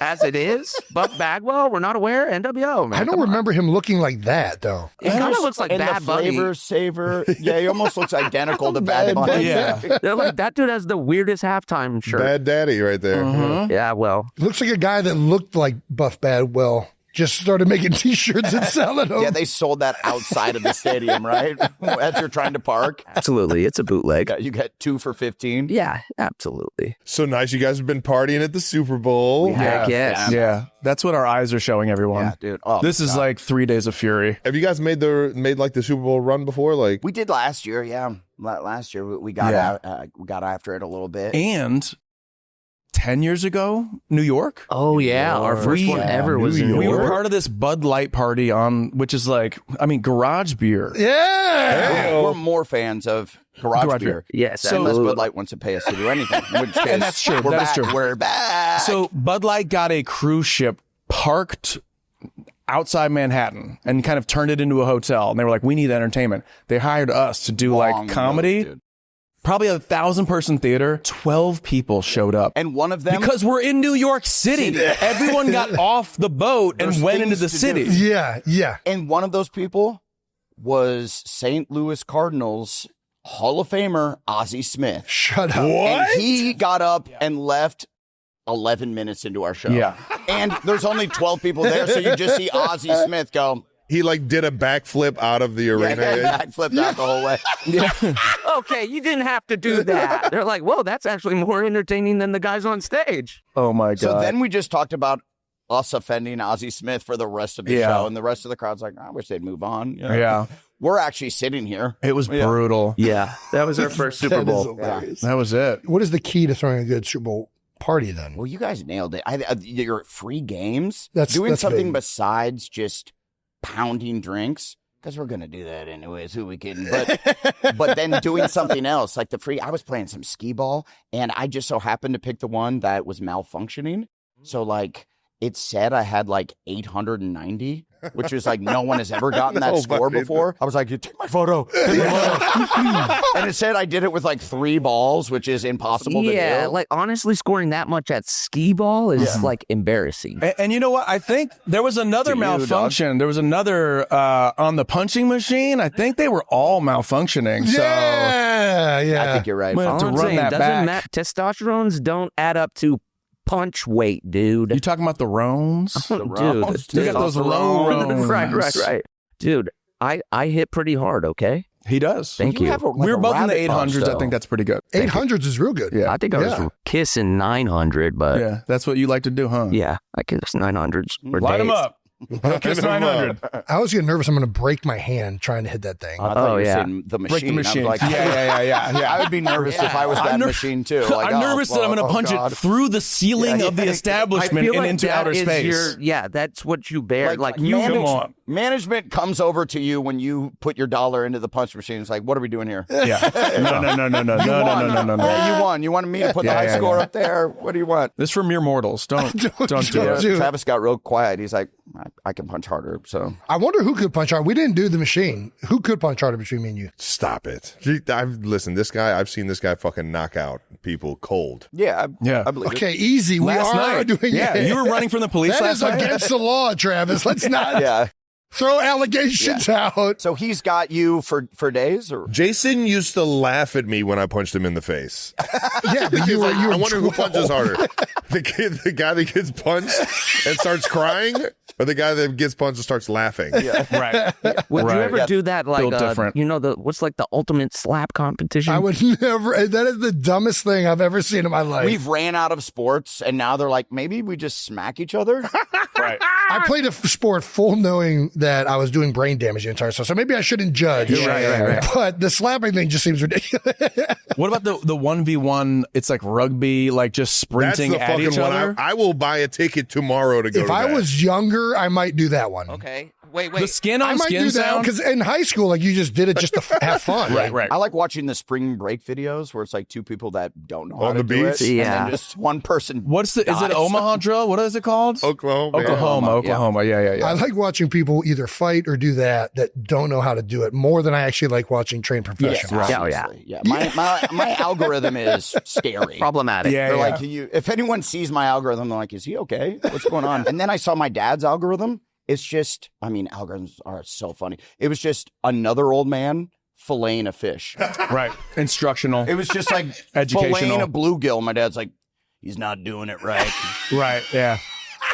[SPEAKER 9] as it is. Buff Bagwell, we're not aware. NWO, man.
[SPEAKER 6] I don't
[SPEAKER 9] come on.
[SPEAKER 6] remember him looking like that though.
[SPEAKER 9] It kind of looks like
[SPEAKER 3] and
[SPEAKER 9] Bad
[SPEAKER 3] the
[SPEAKER 9] Bunny.
[SPEAKER 3] flavor saver. Yeah, he almost looks identical to Bad Bunny.
[SPEAKER 4] Yeah.
[SPEAKER 9] They're like, that dude has the weirdest halftime shirt.
[SPEAKER 8] Bad daddy right there.
[SPEAKER 9] Yeah, well,
[SPEAKER 6] Looks like a guy that looked like Buff Badwell just started making T-shirts and selling them.
[SPEAKER 3] Yeah, they sold that outside of the stadium, right? As you're trying to park.
[SPEAKER 9] absolutely. It's a bootleg.
[SPEAKER 3] Yeah, you get 2 for $15.
[SPEAKER 9] Yeah, absolutely.
[SPEAKER 8] So nice. You guys have been partying at the Super Bowl.
[SPEAKER 9] Heck yes.
[SPEAKER 4] Yeah, that's what our eyes are showing everyone.
[SPEAKER 3] Yeah, dude. Oh,
[SPEAKER 4] This is like 3 days of fury.
[SPEAKER 8] Have you guys made like the Super Bowl run before? Like,
[SPEAKER 3] we did last year, yeah. Last year we got out, we got after it a little bit.
[SPEAKER 4] And 10 years ago, New York.
[SPEAKER 9] Oh, yeah. Our first one ever was in New
[SPEAKER 4] We were
[SPEAKER 9] York.
[SPEAKER 4] part of this Bud Light party which is like, garage beer.
[SPEAKER 6] Yeah.
[SPEAKER 3] We're more fans of garage
[SPEAKER 4] Garage
[SPEAKER 3] beer.
[SPEAKER 4] beer.
[SPEAKER 9] Yes,
[SPEAKER 3] Unless
[SPEAKER 9] absolutely.
[SPEAKER 3] Bud Light wants to pay us to do anything. In which case,
[SPEAKER 4] And that's true.
[SPEAKER 3] We're
[SPEAKER 4] That is
[SPEAKER 3] back.
[SPEAKER 4] true.
[SPEAKER 3] We're back.
[SPEAKER 4] So Bud Light got a cruise ship parked outside Manhattan and kind of turned it into a hotel. And they were like, we need entertainment. They hired us to do
[SPEAKER 3] Long
[SPEAKER 4] like comedy.
[SPEAKER 3] nose, dude.
[SPEAKER 4] Probably 1,000-person theater. 12 people showed up.
[SPEAKER 3] And one of them,
[SPEAKER 4] Because we're in New York City. Everyone got off the boat and
[SPEAKER 3] There's
[SPEAKER 4] went into
[SPEAKER 3] things
[SPEAKER 4] the
[SPEAKER 3] to do.
[SPEAKER 4] city.
[SPEAKER 6] Yeah.
[SPEAKER 3] and one of those people was St. Louis Cardinals Hall of Famer Ozzie Smith.
[SPEAKER 6] Shut up.
[SPEAKER 3] And he got up and left 11 minutes into our show.
[SPEAKER 4] Yeah.
[SPEAKER 3] And there's only 12 people there, so you just see Ozzie Smith go,
[SPEAKER 8] he like did a backflip out of the arena.
[SPEAKER 3] backflipped out the whole way.
[SPEAKER 9] Okay, you didn't have to do that. They're like, whoa, that's actually more entertaining than the guys on stage.
[SPEAKER 4] Oh, my God.
[SPEAKER 3] So then we just talked about us offending Ozzie Smith for the rest of the
[SPEAKER 4] Yeah.
[SPEAKER 3] show, and the rest of the crowd's like, I wish they'd move on. You know?
[SPEAKER 4] Yeah.
[SPEAKER 3] We're actually sitting here.
[SPEAKER 4] It was brutal.
[SPEAKER 9] Yeah, that was our first Super
[SPEAKER 6] That is
[SPEAKER 9] Bowl.
[SPEAKER 6] hilarious.
[SPEAKER 4] That was it.
[SPEAKER 6] What is the key to throwing a good Super Bowl party then?
[SPEAKER 3] Well, you guys nailed it. Your free games,
[SPEAKER 6] That's
[SPEAKER 3] something
[SPEAKER 6] big.
[SPEAKER 3] besides just pounding drinks, because we're gonna do that anyways. Who we kidding? But then doing something else like the free. I was playing some skee ball, and I just so happened to pick the one that was malfunctioning. So like it said I had like 890, which was like no one has ever gotten that score before. I was like, "You take my photo." Take my photo. And it said I did it with like 3 balls, which is impossible to
[SPEAKER 9] Yeah,
[SPEAKER 3] do.
[SPEAKER 9] like honestly, scoring that much at skee ball is like embarrassing.
[SPEAKER 4] And you know what? I think there was another
[SPEAKER 3] To you,
[SPEAKER 4] malfunction. There was another on the punching machine. I think they were all malfunctioning. So
[SPEAKER 6] Yeah.
[SPEAKER 3] I think you're right.
[SPEAKER 4] I'm gonna have to
[SPEAKER 9] All I'm
[SPEAKER 4] run
[SPEAKER 9] saying,
[SPEAKER 4] that
[SPEAKER 9] doesn't
[SPEAKER 4] back.
[SPEAKER 9] testosterones don't add up to punch weight, dude.
[SPEAKER 4] You talking about the Roans?
[SPEAKER 9] Dude,
[SPEAKER 4] You got those Roans.
[SPEAKER 9] right. Dude, I hit pretty hard, okay?
[SPEAKER 4] He does.
[SPEAKER 9] Thank you.
[SPEAKER 3] have a, like
[SPEAKER 4] We were
[SPEAKER 3] a
[SPEAKER 4] both in the
[SPEAKER 3] rabbit punch,
[SPEAKER 4] 800s. I
[SPEAKER 3] though.
[SPEAKER 4] think that's pretty good.
[SPEAKER 6] 800s is real good.
[SPEAKER 4] Yeah.
[SPEAKER 9] I think I was kissing 900, but
[SPEAKER 4] Yeah, that's what you like to do, huh?
[SPEAKER 9] yeah, I kiss 900s. for
[SPEAKER 4] Light them
[SPEAKER 9] days.
[SPEAKER 4] up. Kiss 900.
[SPEAKER 6] I always get nervous. I'm going to break my hand trying to hit that thing.
[SPEAKER 3] I thought you were
[SPEAKER 9] yeah.
[SPEAKER 3] saying the machine.
[SPEAKER 4] Break the machine.
[SPEAKER 3] I was like,
[SPEAKER 4] Yeah.
[SPEAKER 3] I would be nervous if I was that
[SPEAKER 4] I'm ner-
[SPEAKER 3] machine too. Like,
[SPEAKER 4] I'm nervous that I'm going to punch
[SPEAKER 3] God.
[SPEAKER 4] it through the ceiling of the
[SPEAKER 9] I
[SPEAKER 4] establishment
[SPEAKER 9] feel
[SPEAKER 4] and
[SPEAKER 9] like
[SPEAKER 4] into
[SPEAKER 9] that
[SPEAKER 4] outer
[SPEAKER 9] is
[SPEAKER 4] space.
[SPEAKER 9] that's what you bear. Like you
[SPEAKER 3] manage-
[SPEAKER 4] Come on.
[SPEAKER 3] Management comes over to you when you put your dollar into the punch machine. It's like, what are we doing here?
[SPEAKER 4] Yeah. No.
[SPEAKER 3] Yeah, you won. You wanted me to put the high score up there. What do you want?
[SPEAKER 4] This is for mere mortals. Don't do
[SPEAKER 6] don't
[SPEAKER 4] it.
[SPEAKER 6] do it.
[SPEAKER 3] Travis got real quiet. He's like, I can punch harder. So
[SPEAKER 6] I wonder who could punch hard. We didn't do the machine. Who could punch harder between me and you?
[SPEAKER 8] Stop it. I've seen this guy fucking knock out people cold.
[SPEAKER 3] yeah,
[SPEAKER 4] Yeah.
[SPEAKER 3] I believe
[SPEAKER 6] Okay, easy. We
[SPEAKER 4] Last
[SPEAKER 6] are
[SPEAKER 4] night.
[SPEAKER 6] doing
[SPEAKER 4] Yeah,
[SPEAKER 6] it.
[SPEAKER 4] you were running from the police
[SPEAKER 6] That
[SPEAKER 4] last
[SPEAKER 6] is
[SPEAKER 4] night.
[SPEAKER 6] against the law, Travis. Let's
[SPEAKER 3] it.
[SPEAKER 6] not
[SPEAKER 3] Yeah.
[SPEAKER 6] throw allegations out.
[SPEAKER 3] So he's got you for days, or
[SPEAKER 8] Jason used to laugh at me when I punched him in the face.
[SPEAKER 6] Yeah, but you were.
[SPEAKER 8] I wonder who punches harder. The guy that gets punched and starts crying, or the guy that gets punched and starts laughing.
[SPEAKER 3] yeah.
[SPEAKER 4] Right.
[SPEAKER 9] would you
[SPEAKER 4] Right.
[SPEAKER 9] ever do that? Like
[SPEAKER 4] Built different.
[SPEAKER 9] you know what's like the ultimate slap competition?
[SPEAKER 6] I would never. That is the dumbest thing I've ever seen in my life.
[SPEAKER 3] We've ran out of sports, and now they're like, maybe we just smack each other.
[SPEAKER 4] Right.
[SPEAKER 6] I played a sport full knowing that I was doing brain damage the entire time, so maybe I shouldn't judge.
[SPEAKER 4] Right.
[SPEAKER 6] But the slapping thing just seems ridiculous.
[SPEAKER 4] What about the 1v1? It's like rugby, like just
[SPEAKER 8] That's
[SPEAKER 4] sprinting
[SPEAKER 8] the
[SPEAKER 4] at
[SPEAKER 8] fucking
[SPEAKER 4] each
[SPEAKER 8] one.
[SPEAKER 4] other.
[SPEAKER 8] I will buy a ticket tomorrow to go
[SPEAKER 6] If
[SPEAKER 8] to
[SPEAKER 6] I
[SPEAKER 8] that.
[SPEAKER 6] was younger, I might do that one.
[SPEAKER 9] okay. Wait.
[SPEAKER 4] The skin
[SPEAKER 6] I
[SPEAKER 4] on
[SPEAKER 6] might
[SPEAKER 4] skin
[SPEAKER 6] do that
[SPEAKER 4] sound.
[SPEAKER 6] because in high school, like you just did it just to have fun.
[SPEAKER 4] Right.
[SPEAKER 3] I like watching the spring break videos where it's like two people that don't know
[SPEAKER 8] On
[SPEAKER 3] how to
[SPEAKER 8] the
[SPEAKER 3] do
[SPEAKER 8] beach?
[SPEAKER 3] it, and
[SPEAKER 9] Yeah.
[SPEAKER 3] then just one person.
[SPEAKER 4] Is it
[SPEAKER 3] dies.
[SPEAKER 4] Omaha drill? What is it called?
[SPEAKER 8] Oklahoma.
[SPEAKER 4] Oklahoma. Yeah.
[SPEAKER 6] I like watching people either fight or do that don't know how to do it more than I actually like watching trained professionals.
[SPEAKER 3] Obviously. Yeah. My algorithm is scary.
[SPEAKER 9] Problematic.
[SPEAKER 4] Yeah,
[SPEAKER 3] They're
[SPEAKER 4] yeah.
[SPEAKER 3] like, if anyone sees my algorithm, they're like, is he okay? What's going on? And then I saw my dad's algorithm. It's just, algorithms are so funny. It was just another old man filleting a fish.
[SPEAKER 4] Right. Instructional.
[SPEAKER 3] It was just like
[SPEAKER 4] Educational.
[SPEAKER 3] filleting a bluegill. My dad's like, he's not doing it right.
[SPEAKER 4] Right. Yeah.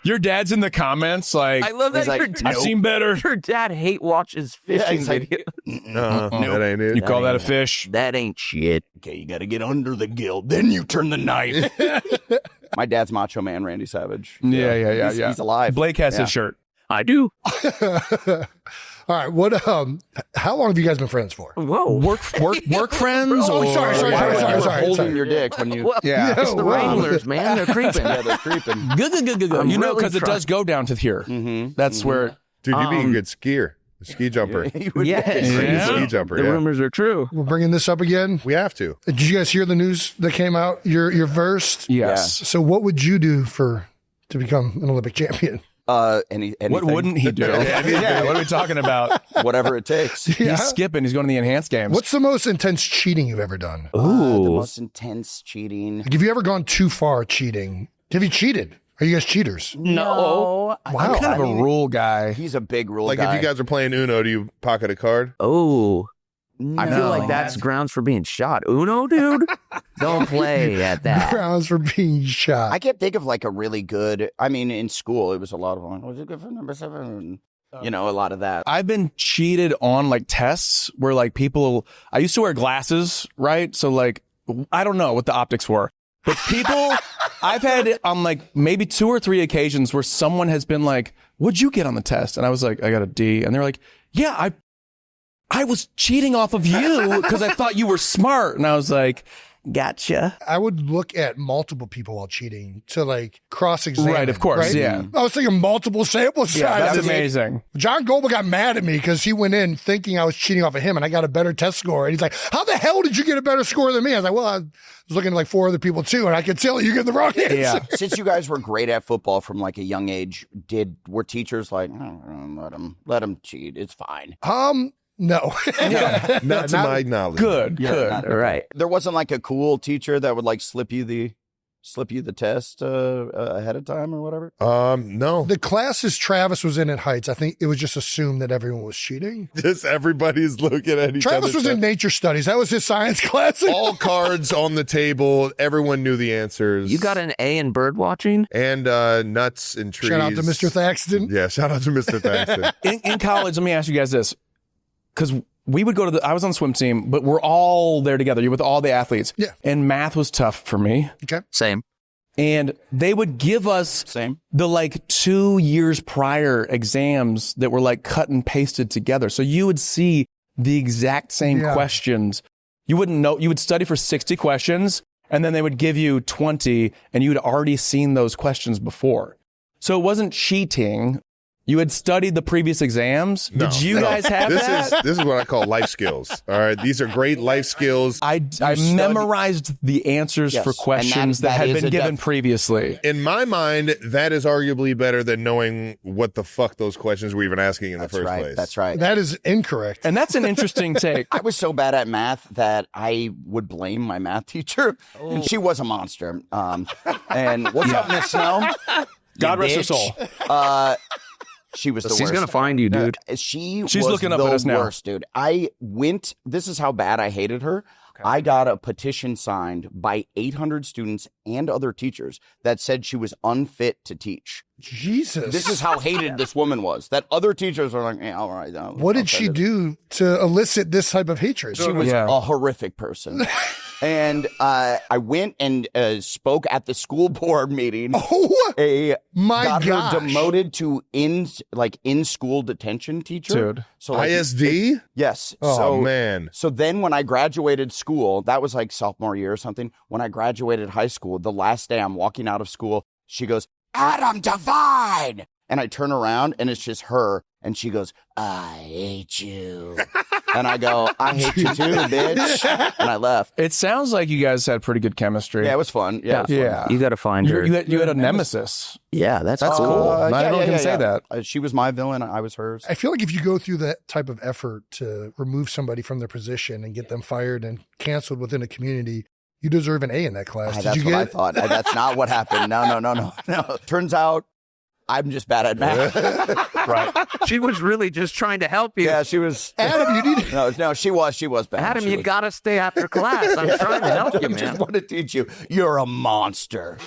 [SPEAKER 4] Your dad's in the comments like,
[SPEAKER 9] I love that
[SPEAKER 3] He's like,
[SPEAKER 9] your dad,
[SPEAKER 4] I've seen better.
[SPEAKER 9] your dad watches
[SPEAKER 3] Yeah,
[SPEAKER 9] fishing
[SPEAKER 3] he's like,
[SPEAKER 9] videos.
[SPEAKER 8] That ain't it.
[SPEAKER 4] You call that a fish?
[SPEAKER 9] That ain't shit.
[SPEAKER 3] Okay, you got to get under the gill. Then you turn the knife. My dad's Macho Man, Randy Savage.
[SPEAKER 4] Yeah.
[SPEAKER 3] He's alive.
[SPEAKER 4] Blake has
[SPEAKER 3] Yeah.
[SPEAKER 4] his shirt.
[SPEAKER 9] I do.
[SPEAKER 6] All right. What? How long have you guys been friends for?
[SPEAKER 9] Whoa.
[SPEAKER 4] Work friends?
[SPEAKER 6] Oh,
[SPEAKER 4] or
[SPEAKER 6] sorry.
[SPEAKER 3] You're
[SPEAKER 6] Sorry.
[SPEAKER 3] holding your dick when you.
[SPEAKER 9] Well,
[SPEAKER 4] Yeah.
[SPEAKER 9] it's the
[SPEAKER 6] wow.
[SPEAKER 9] Wranglers, man. They're creeping.
[SPEAKER 3] Yeah, they're creeping.
[SPEAKER 4] Good.
[SPEAKER 9] I'm
[SPEAKER 4] You know,
[SPEAKER 9] really
[SPEAKER 4] because it
[SPEAKER 9] trying.
[SPEAKER 4] does go down to here. That's where.
[SPEAKER 8] Dude, you'd be a good skier. A ski jumper.
[SPEAKER 3] You would
[SPEAKER 9] Yes.
[SPEAKER 3] get crazy.
[SPEAKER 4] Yeah.
[SPEAKER 8] Ski jumper,
[SPEAKER 9] The
[SPEAKER 8] yeah.
[SPEAKER 9] rumors are true.
[SPEAKER 6] We're bringing this up again.
[SPEAKER 8] We have to.
[SPEAKER 6] Did you guys hear the news that came out? You're versed.
[SPEAKER 4] Yes.
[SPEAKER 6] So what would you do to become an Olympic champion?
[SPEAKER 3] Anything.
[SPEAKER 4] What wouldn't he do? Yeah. What are we talking about?
[SPEAKER 3] Whatever it takes.
[SPEAKER 6] Yeah.
[SPEAKER 4] He's skipping. He's going to the enhanced games.
[SPEAKER 6] What's the most intense cheating you've ever done?
[SPEAKER 3] The most intense cheating.
[SPEAKER 6] Like, have you ever gone too far cheating? Have you cheated? Are you guys cheaters?
[SPEAKER 3] No.
[SPEAKER 4] I'm kind of a rule guy.
[SPEAKER 3] He's a big rule
[SPEAKER 8] Like
[SPEAKER 3] guy.
[SPEAKER 8] if you guys are playing Uno, do you pocket a card?
[SPEAKER 9] Oh. I feel
[SPEAKER 3] No.
[SPEAKER 9] like that's grounds for being shot. Uno, dude? Don't play at that.
[SPEAKER 6] Grounds for being shot.
[SPEAKER 3] I can't think of like a really good. In school, it was a lot of was it good for number 7? A lot of that.
[SPEAKER 4] I've been cheated on like tests where like I used to wear glasses, right? So like, I don't know what the optics were, but I've had on like maybe 2 or 3 occasions where someone has been like, what'd you get on the test? And I was like, I got a D. And they're like, yeah, I was cheating off of you because I thought you were smart. And I was like, gotcha.
[SPEAKER 6] I would look at multiple people while cheating to like cross-examine.
[SPEAKER 4] Right, of course,
[SPEAKER 6] right?
[SPEAKER 4] yeah.
[SPEAKER 6] I was thinking multiple sample size.
[SPEAKER 4] Yeah, that's
[SPEAKER 6] I was like,
[SPEAKER 4] amazing.
[SPEAKER 6] John Goldberg got mad at me because he went in thinking I was cheating off of him and I got a better test score. And he's like, how the hell did you get a better score than me? I was like, well, I was looking at like 4 other people too, and I could tell you get the wrong answer.
[SPEAKER 4] Yeah.
[SPEAKER 3] Since you guys were great at football from like a young age, were teachers like, let him cheat? It's fine.
[SPEAKER 6] No.
[SPEAKER 8] Not to my knowledge.
[SPEAKER 4] Good.
[SPEAKER 9] Right.
[SPEAKER 3] There wasn't like a cool teacher that would like slip you the test ahead of time or whatever.
[SPEAKER 8] No.
[SPEAKER 6] The classes Travis was in at Heights, I think it was just assumed that everyone was cheating.
[SPEAKER 8] Just everybody's looking at each other.
[SPEAKER 6] Travis was in nature studies. That was his science class.
[SPEAKER 8] All cards on the table. Everyone knew the answers.
[SPEAKER 9] You got an A in bird watching?
[SPEAKER 8] And nuts and trees.
[SPEAKER 6] Shout out to Mr. Thaxton.
[SPEAKER 8] Yeah, shout out to Mr. Thaxton.
[SPEAKER 4] In college, let me ask you guys this. Because we would go to I was on the swim team, but we're all there together. You're with all the athletes.
[SPEAKER 6] Yeah.
[SPEAKER 4] And math was tough for me.
[SPEAKER 6] Okay.
[SPEAKER 9] Same.
[SPEAKER 4] And they would give us
[SPEAKER 3] Same.
[SPEAKER 4] the like 2 years prior exams that were like cut and pasted together. So you would see the exact same
[SPEAKER 6] Yeah.
[SPEAKER 4] questions. You wouldn't know. You would study for 60 questions and then they would give you 20 and you'd already seen those questions before. So it wasn't cheating. You had studied the previous exams.
[SPEAKER 8] No,
[SPEAKER 4] Did you
[SPEAKER 8] no.
[SPEAKER 4] guys have that?
[SPEAKER 8] This is what I call life skills. All right. These are great life skills.
[SPEAKER 4] I memorized the answers
[SPEAKER 3] Yes,
[SPEAKER 4] for
[SPEAKER 3] and
[SPEAKER 4] questions
[SPEAKER 3] that
[SPEAKER 4] that
[SPEAKER 3] is
[SPEAKER 4] had been
[SPEAKER 3] a
[SPEAKER 4] given previously.
[SPEAKER 8] In my mind, that is arguably better than knowing what the fuck those questions were even asking in the first place.
[SPEAKER 3] That's right.
[SPEAKER 6] That is incorrect.
[SPEAKER 4] And that's an interesting take.
[SPEAKER 3] I was so bad at math that I would blame my math teacher, and she was a monster. And what's up, Miss Snow?
[SPEAKER 4] God
[SPEAKER 3] You
[SPEAKER 4] rest her
[SPEAKER 3] bitch.
[SPEAKER 4] soul.
[SPEAKER 3] She was the
[SPEAKER 9] She's
[SPEAKER 3] worst.
[SPEAKER 9] going to find you, dude.
[SPEAKER 3] She's
[SPEAKER 4] She's looking up
[SPEAKER 3] the
[SPEAKER 4] at us now.
[SPEAKER 3] worst, dude. This is how bad I hated her. I got a petition signed by 800 students and other teachers that said she was unfit to teach.
[SPEAKER 6] Jesus.
[SPEAKER 3] This is how hated this woman was. That other teachers were like, all right.
[SPEAKER 6] What did she do to elicit this type of hatred?
[SPEAKER 3] She was
[SPEAKER 4] Yeah.
[SPEAKER 3] a horrific person. And I went and spoke at the school board meeting.
[SPEAKER 6] Oh, my
[SPEAKER 3] got
[SPEAKER 6] gosh.
[SPEAKER 3] her demoted to in school detention teacher.
[SPEAKER 4] Dude.
[SPEAKER 3] So like,
[SPEAKER 8] ISD?
[SPEAKER 3] yes.
[SPEAKER 8] Oh,
[SPEAKER 3] so,
[SPEAKER 8] man.
[SPEAKER 3] So then when I graduated school, that was like sophomore year or something. When I graduated high school, the last day I'm walking out of school, she goes, Adam Devine. And I turn around and it's just her. And she goes, I hate you. And I go, I hate you too, bitch. And I left.
[SPEAKER 4] It sounds like you guys had pretty good chemistry.
[SPEAKER 3] Yeah, it was fun. Yeah, it was fun.
[SPEAKER 4] Yeah.
[SPEAKER 9] You got to find her.
[SPEAKER 4] You had a nemesis.
[SPEAKER 9] Yeah, that's
[SPEAKER 4] That's
[SPEAKER 9] cool.
[SPEAKER 4] cool. Not everyone can say that.
[SPEAKER 3] She was my villain. I was hers.
[SPEAKER 6] I feel like if you go through that type of effort to remove somebody from their position and get them fired and canceled within a community, you deserve an A in that class. Did
[SPEAKER 3] That's
[SPEAKER 6] you
[SPEAKER 3] what
[SPEAKER 6] get
[SPEAKER 3] I
[SPEAKER 6] it?
[SPEAKER 3] thought. That's not what happened. No. Turns out I'm just bad at math.
[SPEAKER 4] Right.
[SPEAKER 9] She was really just trying to help you.
[SPEAKER 3] Yeah, she was.
[SPEAKER 6] Adam, you need
[SPEAKER 3] No, she was bad.
[SPEAKER 9] Adam,
[SPEAKER 3] She
[SPEAKER 9] you
[SPEAKER 3] was-
[SPEAKER 9] got to stay after class. I'm trying to help you,
[SPEAKER 3] I just
[SPEAKER 9] man.
[SPEAKER 3] want to teach you. You're a monster.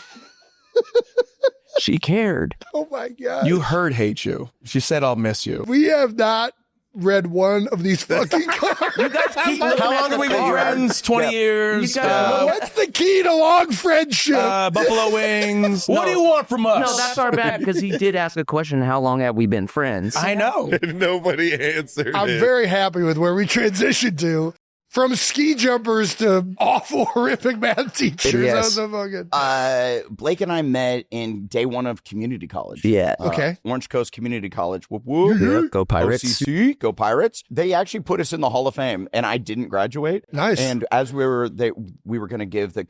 [SPEAKER 9] She cared.
[SPEAKER 6] Oh my God.
[SPEAKER 4] You heard hate you. She said, I'll miss you.
[SPEAKER 6] We have not read one of these fucking cards.
[SPEAKER 9] You guys keep looking
[SPEAKER 4] How
[SPEAKER 9] at
[SPEAKER 4] long
[SPEAKER 9] the
[SPEAKER 4] have we been
[SPEAKER 9] card.
[SPEAKER 4] friends? 20 years.
[SPEAKER 9] You guys-
[SPEAKER 6] What's the key to long friendship?
[SPEAKER 4] Buffalo wings. What do you want from us?
[SPEAKER 9] No, that's our bad because he did ask a question. How long have we been friends?
[SPEAKER 4] I know.
[SPEAKER 8] Nobody answered
[SPEAKER 6] I'm
[SPEAKER 8] it.
[SPEAKER 6] very happy with where we transitioned to. From ski jumpers to awful, horrific math teachers.
[SPEAKER 9] Yes.
[SPEAKER 6] That was so fucking...
[SPEAKER 3] Blake and I met in day one of community college.
[SPEAKER 9] Yeah.
[SPEAKER 6] Okay.
[SPEAKER 3] Orange Coast Community College. Whoop, whoop.
[SPEAKER 9] Yeah, go Pirates.
[SPEAKER 3] OCC, go Pirates. They actually put us in the Hall of Fame, and I didn't graduate.
[SPEAKER 6] Nice.
[SPEAKER 3] And as we were going to give the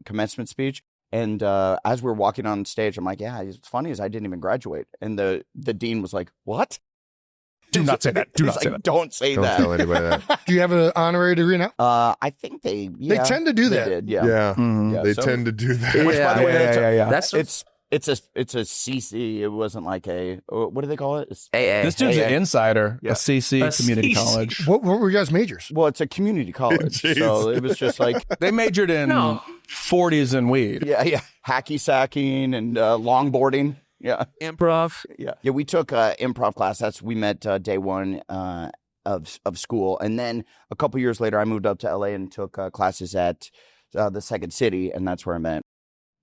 [SPEAKER 3] commencement speech, and as we were walking on stage, I'm like, yeah, it's funny is I didn't even graduate. And the dean was like, what?
[SPEAKER 4] Do not say that. Do
[SPEAKER 3] He's
[SPEAKER 4] not say
[SPEAKER 3] like,
[SPEAKER 4] that.
[SPEAKER 3] Don't say
[SPEAKER 8] Don't
[SPEAKER 3] that.
[SPEAKER 8] tell anybody that.
[SPEAKER 6] Do you have an honorary degree now?
[SPEAKER 3] I think they
[SPEAKER 6] tend to do
[SPEAKER 3] they
[SPEAKER 6] that.
[SPEAKER 3] did,
[SPEAKER 8] Yeah,
[SPEAKER 3] Yeah,
[SPEAKER 8] they
[SPEAKER 3] so-
[SPEAKER 8] tend to do that.
[SPEAKER 3] Which, by the way,
[SPEAKER 9] That's
[SPEAKER 3] it's a CC. It wasn't like a what do they call it?
[SPEAKER 9] AA.
[SPEAKER 4] This dude's an
[SPEAKER 3] AA.
[SPEAKER 4] insider.
[SPEAKER 3] Yeah.
[SPEAKER 4] A CC
[SPEAKER 9] A
[SPEAKER 4] community
[SPEAKER 9] CC.
[SPEAKER 4] college.
[SPEAKER 6] What were you guys' majors?
[SPEAKER 3] Well, it's a community college,
[SPEAKER 8] Jeez.
[SPEAKER 3] so it was just like
[SPEAKER 4] They majored in
[SPEAKER 9] No.
[SPEAKER 4] 40s and weed.
[SPEAKER 3] yeah, hacky sacking and longboarding. Yeah.
[SPEAKER 9] Improv.
[SPEAKER 3] Yeah. We took improv class. We met day one of school, and then a couple years later, I moved up to LA and took classes at the Second City, and that's where I met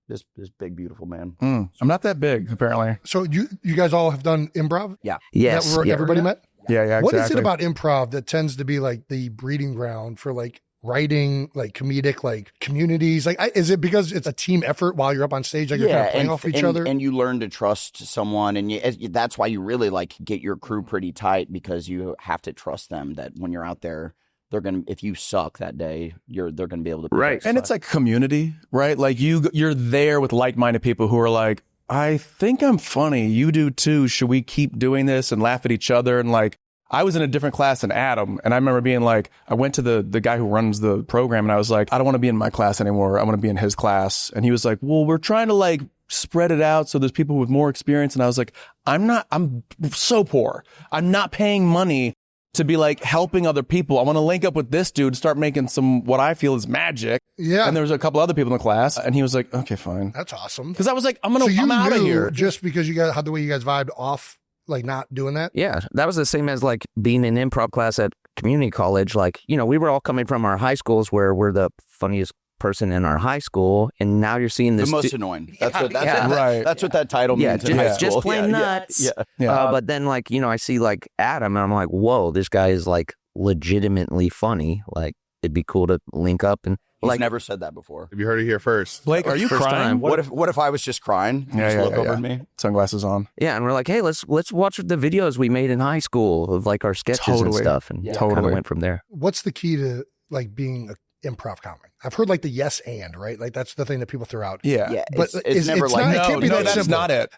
[SPEAKER 3] this big beautiful man.
[SPEAKER 4] I'm not that big, apparently.
[SPEAKER 6] So you guys all have done improv?
[SPEAKER 3] Yeah.
[SPEAKER 9] Yes.
[SPEAKER 6] Is that where
[SPEAKER 9] yeah.
[SPEAKER 6] everybody met?
[SPEAKER 4] Yeah, exactly.
[SPEAKER 6] What is it about improv that tends to be like the breeding ground for like writing, like comedic, like communities? Like, is it because it's a team effort while you're up on stage, like you're kind of playing off each other?
[SPEAKER 3] And you learn to trust someone, and that's why you really like get your crew pretty tight, because you have to trust them that when you're out there, they're gonna. If you suck that day, they're gonna be able to.
[SPEAKER 9] Right.
[SPEAKER 4] And it's like community, right? Like you're there with like-minded people who are like, I think I'm funny. You do too. Should we keep doing this and laugh at each other? And like, I was in a different class than Adam. And I remember being like, I went to the guy who runs the program and I was like, I don't want to be in my class anymore. I want to be in his class. And he was like, well, we're trying to like spread it out so there's people with more experience. And I was like, I'm so poor. I'm not paying money to be like helping other people. I want to link up with this dude, start making some, what I feel is magic.
[SPEAKER 6] Yeah.
[SPEAKER 4] And there was a couple other people in the class and he was like, okay, fine.
[SPEAKER 6] That's awesome.
[SPEAKER 4] Cause I was like, I'm
[SPEAKER 6] So you
[SPEAKER 4] out of
[SPEAKER 6] knew
[SPEAKER 4] here.
[SPEAKER 6] just because you guys had the way you guys vibed off, like not doing that?
[SPEAKER 9] Yeah, that was the same as like being in improv class at community college. Like, you know, we were all coming from our high schools where we're the funniest person in our high school, and now you're seeing
[SPEAKER 3] The
[SPEAKER 9] this.
[SPEAKER 3] most annoying. That's what
[SPEAKER 4] Right.
[SPEAKER 3] that's what that title
[SPEAKER 9] Yeah,
[SPEAKER 3] means. in high
[SPEAKER 9] just
[SPEAKER 3] school.
[SPEAKER 9] plain
[SPEAKER 3] Yeah,
[SPEAKER 9] nuts.
[SPEAKER 3] Yeah.
[SPEAKER 4] Yeah.
[SPEAKER 9] But then, like, you know, I see like Adam, and I'm like, whoa, this guy is like legitimately funny. Like, it'd be cool to link up and
[SPEAKER 3] He's
[SPEAKER 9] like.
[SPEAKER 3] never said that before.
[SPEAKER 8] Have you heard it here first?
[SPEAKER 4] Blake, are you
[SPEAKER 9] First
[SPEAKER 4] crying?
[SPEAKER 9] time.
[SPEAKER 3] What if I was just crying? You just look over at me.
[SPEAKER 4] Sunglasses on.
[SPEAKER 9] Yeah, and we're like, hey, let's watch the videos we made in high school of like our sketches and
[SPEAKER 4] Totally.
[SPEAKER 9] stuff, and kind of
[SPEAKER 4] Totally.
[SPEAKER 9] went from there.
[SPEAKER 6] What's the key to like being an improv comic? I've heard like the yes and, right? Like that's the thing that people throw out.
[SPEAKER 4] Yeah.
[SPEAKER 3] Yeah,
[SPEAKER 6] But
[SPEAKER 3] it's never
[SPEAKER 6] it's
[SPEAKER 3] like
[SPEAKER 6] not- it
[SPEAKER 4] No,
[SPEAKER 6] can't be that
[SPEAKER 4] that's
[SPEAKER 6] simple.
[SPEAKER 4] not it.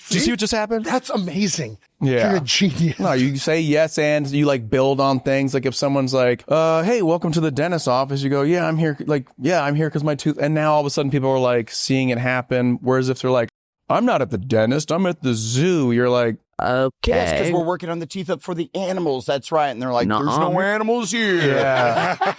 [SPEAKER 4] Do you see what just happened?
[SPEAKER 6] That's amazing.
[SPEAKER 4] Yeah.
[SPEAKER 6] You're a genius.
[SPEAKER 4] No, you say yes and you like build on things. Like if someone's like, hey, welcome to the dentist's office, you go, yeah, I'm here. Like, yeah, I'm here because my tooth. And now all of a sudden people are like seeing it happen. Whereas if they're like, I'm not at the dentist, I'm at the zoo. You're like,
[SPEAKER 9] Okay.
[SPEAKER 3] Yes, because we're working on the teeth up for the animals. That's right. And they're like,
[SPEAKER 9] Nuh-uh.
[SPEAKER 3] there's no animals here.
[SPEAKER 4] yeah.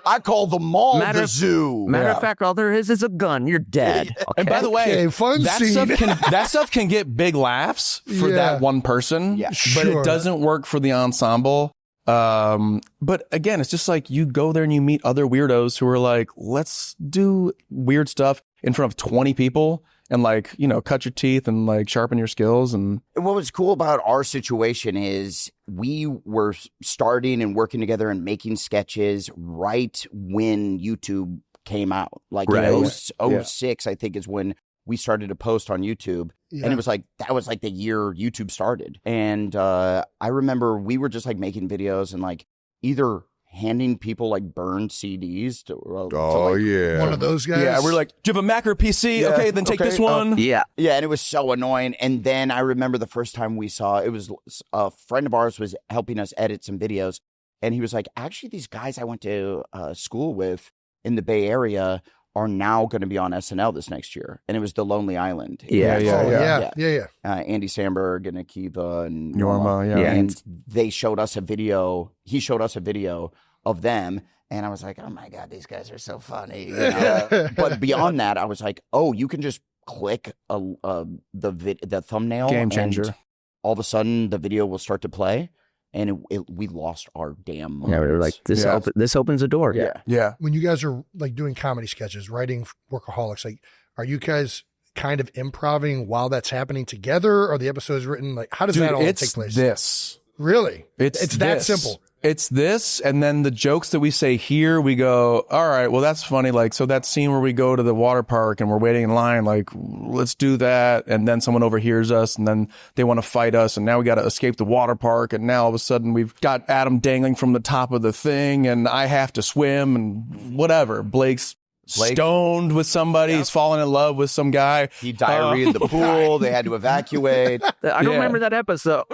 [SPEAKER 3] I call the mall
[SPEAKER 9] Matter
[SPEAKER 3] the
[SPEAKER 9] of-
[SPEAKER 3] zoo.
[SPEAKER 9] Matter
[SPEAKER 4] Yeah.
[SPEAKER 9] of fact, all there is a gun. You're dead. Okay?
[SPEAKER 4] And by the way,
[SPEAKER 6] Okay, fun
[SPEAKER 4] that
[SPEAKER 6] scene.
[SPEAKER 4] stuff can get big laughs for
[SPEAKER 6] Yeah.
[SPEAKER 4] that one person,
[SPEAKER 3] Yeah.
[SPEAKER 4] but
[SPEAKER 6] Sure.
[SPEAKER 4] it doesn't work for the ensemble. But again, it's just like you go there and you meet other weirdos who are like, let's do weird stuff in front of 20 people and like, you know, cut your teeth and like sharpen your skills. And
[SPEAKER 3] What was cool about our situation is we were starting and working together and making sketches right when YouTube came out. Like
[SPEAKER 9] Right.
[SPEAKER 3] in 06, I think, is when we started to post on YouTube.
[SPEAKER 6] Yeah.
[SPEAKER 3] And it was like, that was like the year YouTube started. And I remember we were just like making videos and like either handing people like burned CDs to like,
[SPEAKER 8] yeah.
[SPEAKER 6] One of those guys.
[SPEAKER 4] Yeah, we're like, do you have a Mac or a PC?
[SPEAKER 3] Yeah,
[SPEAKER 4] Okay, then take
[SPEAKER 3] okay,
[SPEAKER 4] this one.
[SPEAKER 9] Yeah.
[SPEAKER 3] Yeah, and it was so annoying. And then I remember the first time we saw it was a friend of ours was helping us edit some videos, and he was like, "Actually, these guys I went to school with in the Bay Area are now going to be on SNL this next year." And it was The Lonely Island.
[SPEAKER 9] Yeah.
[SPEAKER 6] Oh, yeah.
[SPEAKER 3] Andy Samberg and Akiva and
[SPEAKER 4] Norma, yeah.
[SPEAKER 3] And they showed us a video. He showed us a video of them. And I was like, oh my God, these guys are so funny. You know? But beyond that, I was like, oh, you can just click the thumbnail.
[SPEAKER 4] Game changer.
[SPEAKER 3] And all of a sudden, the video will start to play. And we lost our damn minds.
[SPEAKER 9] Yeah, we were like, this opens a door.
[SPEAKER 3] Yeah.
[SPEAKER 4] Yeah.
[SPEAKER 6] When you guys are like doing comedy sketches, writing Workaholics, like, are you guys kind of improvising while that's happening together? Or the episodes written? Like, how does that all take place?
[SPEAKER 4] This.
[SPEAKER 6] Really?
[SPEAKER 4] It's
[SPEAKER 6] that
[SPEAKER 4] this.
[SPEAKER 6] simple.
[SPEAKER 4] It's this, and then the jokes that we say here, we go, all right, well, that's funny. Like, so that scene where we go to the water park and we're waiting in line, like, let's do that. And then someone overhears us, and then they want to fight us, and now we got to escape the water park. And now all of a sudden we've got Adam dangling from the top of the thing, and I have to swim, and whatever. Blake's stoned with somebody. He's fallen in love with some guy.
[SPEAKER 3] He diarrheaed the pool. They had to evacuate.
[SPEAKER 9] I don't remember that episode.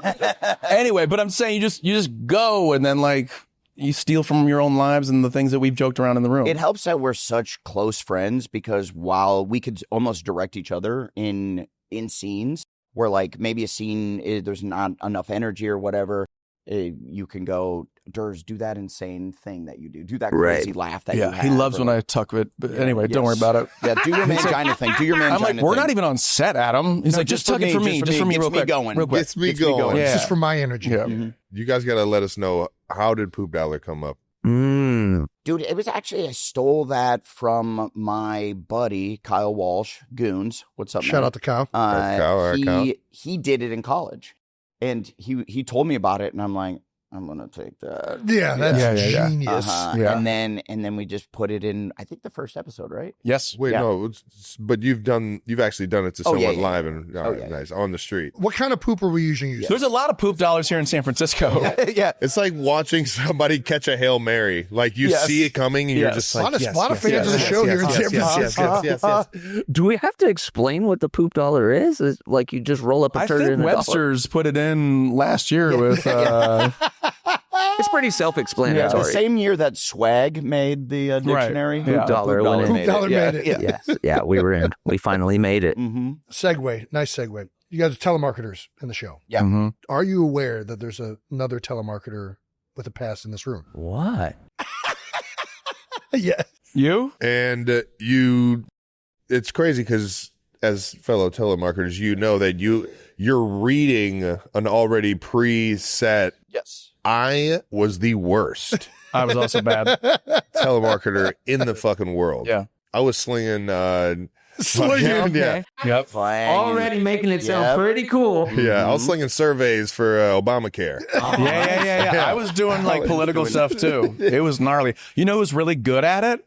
[SPEAKER 4] Anyway, but I'm saying you just go, and then like you steal from your own lives and the things that we've joked around in the room.
[SPEAKER 3] It helps that we're such close friends because while we could almost direct each other in scenes where like maybe a scene there's not enough energy or whatever, you can go, Durs, do that insane thing that you do. Do that crazy laugh that you have.
[SPEAKER 4] He loves when I tuck it. But anyway, don't worry about it.
[SPEAKER 3] Yeah, do your mangina thing. Do your mangina
[SPEAKER 4] I'm like, we're
[SPEAKER 3] thing.
[SPEAKER 4] not even on set, Adam. He's like, just tuck it for me. Just for me real quick. Real quick.
[SPEAKER 8] Gets me going.
[SPEAKER 6] It's just for my energy.
[SPEAKER 4] Yeah.
[SPEAKER 3] Mm-hmm.
[SPEAKER 8] You guys got to let us know, how did Poop Dollar come up?
[SPEAKER 3] Dude, it was actually, I stole that from my buddy, Kyle Walsh, Goons. What's up, man?
[SPEAKER 6] Shout out to Kyle.
[SPEAKER 8] Kyle.
[SPEAKER 3] He did it in college. And he told me about it, and I'm like, I'm gonna take that.
[SPEAKER 6] Yeah, that's genius.
[SPEAKER 4] Yeah.
[SPEAKER 3] And then we just put it in. I think the first episode, right?
[SPEAKER 4] Yes.
[SPEAKER 8] Wait, no, but you've actually done it to someone live and nice on the street.
[SPEAKER 6] What kind of poop are we usually using?
[SPEAKER 4] There's a lot of poop dollars here in San Francisco.
[SPEAKER 3] Yeah.
[SPEAKER 8] It's like watching somebody catch a Hail Mary. Like you see it coming and you're just like,
[SPEAKER 6] a lot of fans of the show here in San Francisco.
[SPEAKER 8] Yes.
[SPEAKER 9] Do we have to explain what the poop dollar is? Is like you just roll up a
[SPEAKER 4] I
[SPEAKER 9] turd
[SPEAKER 4] think
[SPEAKER 9] in a dollar?
[SPEAKER 4] Webster's put it in last year with.
[SPEAKER 9] It's pretty self-explanatory.
[SPEAKER 3] The same year that Swag made the dictionary.
[SPEAKER 4] Right. Yeah.
[SPEAKER 9] Poop dollar
[SPEAKER 3] Poop
[SPEAKER 9] went in.
[SPEAKER 3] made
[SPEAKER 6] Dollar
[SPEAKER 3] it.
[SPEAKER 6] made it.
[SPEAKER 3] Yeah.
[SPEAKER 9] Yes. We were in. We finally made it.
[SPEAKER 3] Mm-hmm.
[SPEAKER 6] Segue. Nice segue. You guys are telemarketers in the show.
[SPEAKER 3] Yeah.
[SPEAKER 4] Mm-hmm.
[SPEAKER 6] Are you aware that there's another telemarketer with a past in this room?
[SPEAKER 9] What?
[SPEAKER 6] Yeah.
[SPEAKER 4] You?
[SPEAKER 8] And it's crazy because as fellow telemarketers, you know that you're reading an already preset.
[SPEAKER 3] Yes.
[SPEAKER 8] I was the worst
[SPEAKER 4] I was also bad.
[SPEAKER 8] telemarketer in the fucking world.
[SPEAKER 4] Yeah.
[SPEAKER 8] I was slinging.
[SPEAKER 6] Slinging.
[SPEAKER 4] Yep.
[SPEAKER 9] Already making it sound pretty cool.
[SPEAKER 8] Yeah, I was slinging surveys for Obamacare.
[SPEAKER 4] Yeah. I was doing like political stuff too. It was gnarly. You know who's really good at it?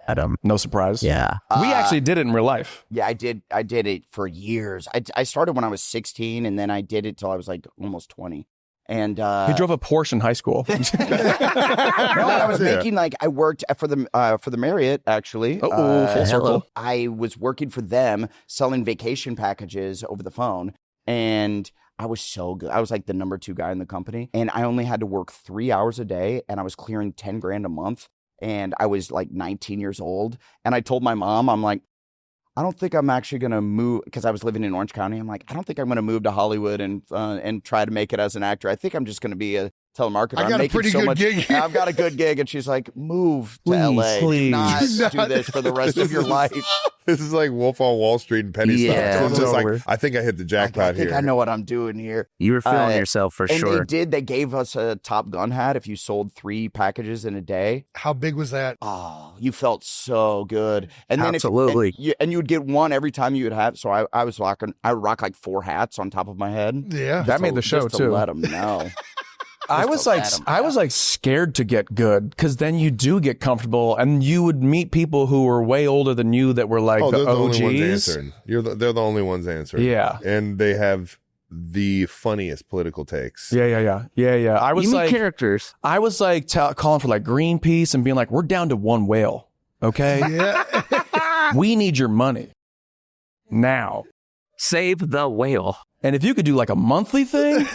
[SPEAKER 9] Adam.
[SPEAKER 4] No surprise.
[SPEAKER 9] Yeah.
[SPEAKER 4] We actually did it in real life.
[SPEAKER 3] Yeah, I did it for years. I started when I was 16, and then I did it till I was like almost 20. And
[SPEAKER 4] He drove a Porsche in high school.
[SPEAKER 3] no, I was making like I worked for the Marriott actually.
[SPEAKER 4] Full circle.
[SPEAKER 3] I was working for them selling vacation packages over the phone, and I was so good. I was like the number 2 guy in the company, and I only had to work 3 hours a day, and I was clearing $10,000 a month. And I was like 19 years old, and I told my mom, I'm like, I don't think I'm actually going to move, because I was living in Orange County. I'm like, I don't think I'm going to move to Hollywood and try to make it as an actor. I think I'm just going to be a telemarketer.
[SPEAKER 6] I got a pretty good gig here.
[SPEAKER 3] I've got a good gig. And she's like, move to LA.
[SPEAKER 4] Please.
[SPEAKER 3] Do not do this for the rest of your life.
[SPEAKER 8] This is like Wolf on Wall Street and penny
[SPEAKER 9] Yeah.
[SPEAKER 8] stocks. It's just
[SPEAKER 4] Over.
[SPEAKER 8] like, I think I hit the jackpot
[SPEAKER 3] I think
[SPEAKER 8] here.
[SPEAKER 3] I know what I'm doing here.
[SPEAKER 9] You were feeling yourself for
[SPEAKER 3] and
[SPEAKER 9] sure.
[SPEAKER 3] They gave us a Top Gun hat if you sold 3 packages in a day.
[SPEAKER 6] How big was that?
[SPEAKER 3] Oh, you felt so good. And then
[SPEAKER 9] Absolutely.
[SPEAKER 3] and you would get one every time you would have. So I would rock like 4 hats on top of my head.
[SPEAKER 6] Yeah.
[SPEAKER 4] That made the show
[SPEAKER 3] just to
[SPEAKER 4] too.
[SPEAKER 3] let them know.
[SPEAKER 4] I was like scared to get good because then you do get comfortable and you would meet people who were way older than you that were like
[SPEAKER 8] they're
[SPEAKER 4] the
[SPEAKER 8] only ones
[SPEAKER 4] OGs.
[SPEAKER 8] answering. They're the only ones answering.
[SPEAKER 4] Yeah.
[SPEAKER 8] And they have the funniest political takes.
[SPEAKER 4] Yeah. I was
[SPEAKER 9] You meet
[SPEAKER 4] like
[SPEAKER 9] characters.
[SPEAKER 4] I was like calling for like Greenpeace and being like, we're down to one whale. Okay.
[SPEAKER 6] Yeah.
[SPEAKER 4] We need your money now.
[SPEAKER 9] Save the whale.
[SPEAKER 4] And if you could do like a monthly thing,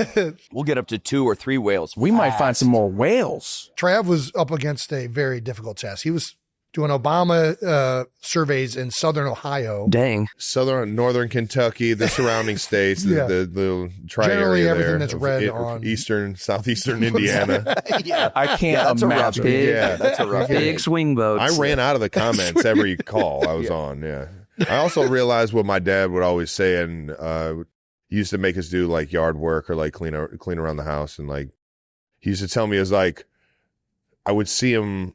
[SPEAKER 3] We'll get up to 2 or 3 whales.
[SPEAKER 4] we might find some more whales.
[SPEAKER 6] Trav was up against a very difficult test. He was doing Obama surveys in Southern Ohio.
[SPEAKER 9] Dang.
[SPEAKER 8] Northern Kentucky, the surrounding states,
[SPEAKER 6] Yeah.
[SPEAKER 8] the
[SPEAKER 6] Generally
[SPEAKER 8] tri-area
[SPEAKER 6] everything
[SPEAKER 8] there
[SPEAKER 6] that's
[SPEAKER 8] of
[SPEAKER 6] red on-
[SPEAKER 8] southeastern Indiana.
[SPEAKER 3] Yeah.
[SPEAKER 4] I can't
[SPEAKER 3] That's a rough
[SPEAKER 4] imagine.
[SPEAKER 3] gig.
[SPEAKER 8] Yeah.
[SPEAKER 3] That's a rough
[SPEAKER 9] Big
[SPEAKER 3] gig.
[SPEAKER 9] swing boats.
[SPEAKER 8] I ran out of the comments every call I was on. Yeah. I also realized what my dad would always say, and he used to make us do like yard work or like clean around the house, and like he used to tell me, is like I would see him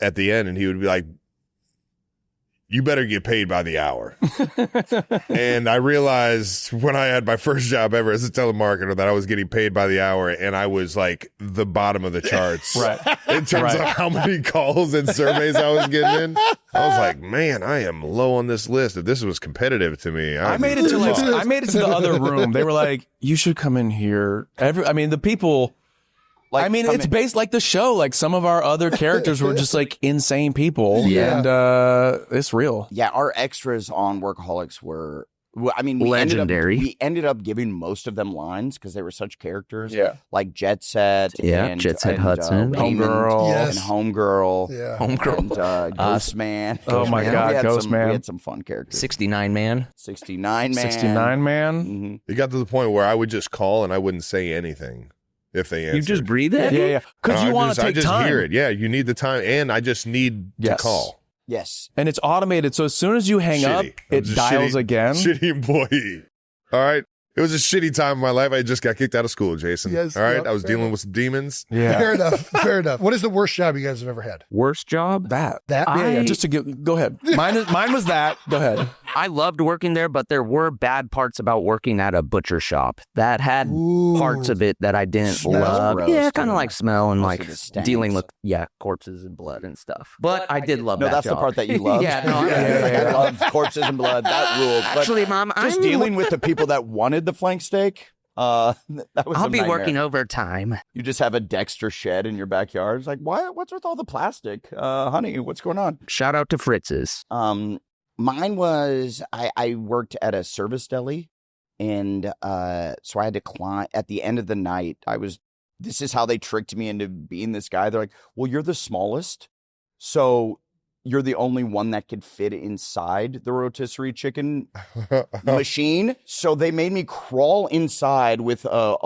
[SPEAKER 8] at the end, and he would be like, "You better get paid by the hour." And I realized when I had my first job ever as a telemarketer that I was getting paid by the hour, and I was like the bottom of the charts
[SPEAKER 4] Right.
[SPEAKER 8] in terms of how many calls and surveys I was getting in. I was like, man, I am low on this list. If this was competitive to me,
[SPEAKER 4] I made it to the other room. They were like, you should come in here. The people, it's based like the show. Like some of our other characters were just like insane people.
[SPEAKER 6] Yeah.
[SPEAKER 4] And it's real.
[SPEAKER 3] Yeah, our extras on Workaholics were,
[SPEAKER 9] Legendary.
[SPEAKER 3] We ended up giving most of them lines because they were such characters.
[SPEAKER 4] Yeah.
[SPEAKER 3] Like Jet Set.
[SPEAKER 9] Yeah,
[SPEAKER 3] and,
[SPEAKER 9] Jet Set
[SPEAKER 3] and,
[SPEAKER 9] Hudson.
[SPEAKER 3] Raymond
[SPEAKER 4] Homegirl.
[SPEAKER 6] Yes.
[SPEAKER 3] And Homegirl.
[SPEAKER 6] Yeah.
[SPEAKER 3] And Ghost Man.
[SPEAKER 4] Oh my God,
[SPEAKER 3] We had
[SPEAKER 4] Ghost Man.
[SPEAKER 3] We had some fun characters.
[SPEAKER 9] 69 man.
[SPEAKER 3] 69 Man.
[SPEAKER 4] 69 man.
[SPEAKER 3] hmm
[SPEAKER 8] It got to the point where I would just call and I wouldn't say anything if they answered.
[SPEAKER 9] You just breathe it?
[SPEAKER 4] Yeah. Because you want to
[SPEAKER 8] I
[SPEAKER 4] take
[SPEAKER 8] just
[SPEAKER 4] time.
[SPEAKER 8] hear it. Yeah, you need the time, and I just need to
[SPEAKER 4] Yes.
[SPEAKER 8] call.
[SPEAKER 3] Yes.
[SPEAKER 4] And it's automated. So as soon as you hang up,
[SPEAKER 8] Shitty.
[SPEAKER 4] it
[SPEAKER 8] I'm just
[SPEAKER 4] dials again.
[SPEAKER 8] Shitty employee. All right. It was a shitty time in my life. I just got kicked out of school, Jason.
[SPEAKER 6] Yes,
[SPEAKER 8] all right.
[SPEAKER 6] yep,
[SPEAKER 8] I was
[SPEAKER 6] fair
[SPEAKER 8] dealing
[SPEAKER 6] enough.
[SPEAKER 8] with some demons.
[SPEAKER 4] Yeah.
[SPEAKER 6] Fair enough. Fair enough. What is the worst job you guys have ever had?
[SPEAKER 9] Worst job?
[SPEAKER 4] That.
[SPEAKER 6] That?
[SPEAKER 4] Yeah. Just to go ahead. Mine was that. Go ahead.
[SPEAKER 9] I loved working there, but there were bad parts about working at a butcher shop that had
[SPEAKER 6] Ooh.
[SPEAKER 9] parts of it that I didn't
[SPEAKER 3] Smells
[SPEAKER 9] love.
[SPEAKER 3] gross,
[SPEAKER 9] Yeah, kind
[SPEAKER 3] dude.
[SPEAKER 9] of like smell and
[SPEAKER 3] Mostly
[SPEAKER 9] like
[SPEAKER 3] the stanks.
[SPEAKER 9] dealing with corpses and blood and stuff. But I did love
[SPEAKER 3] No,
[SPEAKER 9] that
[SPEAKER 3] that's
[SPEAKER 9] job.
[SPEAKER 3] the part that you loved.
[SPEAKER 9] Yeah, no,
[SPEAKER 3] I love corpses and blood. That ruled. But
[SPEAKER 9] Actually, Mom,
[SPEAKER 3] just dealing with the people that wanted the flank steak. That was
[SPEAKER 9] I'll
[SPEAKER 3] a
[SPEAKER 9] be
[SPEAKER 3] nightmare.
[SPEAKER 9] working overtime.
[SPEAKER 3] You just have a Dexter shed in your backyard. It's like, what's with all the plastic? Honey, what's going on?
[SPEAKER 9] Shout out to Fritz's.
[SPEAKER 3] Mine was, I worked at a service deli, and so I had to climb at the end of the night. This is how they tricked me into being this guy. They're like, well, you're the smallest, so you're the only one that could fit inside the rotisserie chicken machine. So they made me crawl inside with a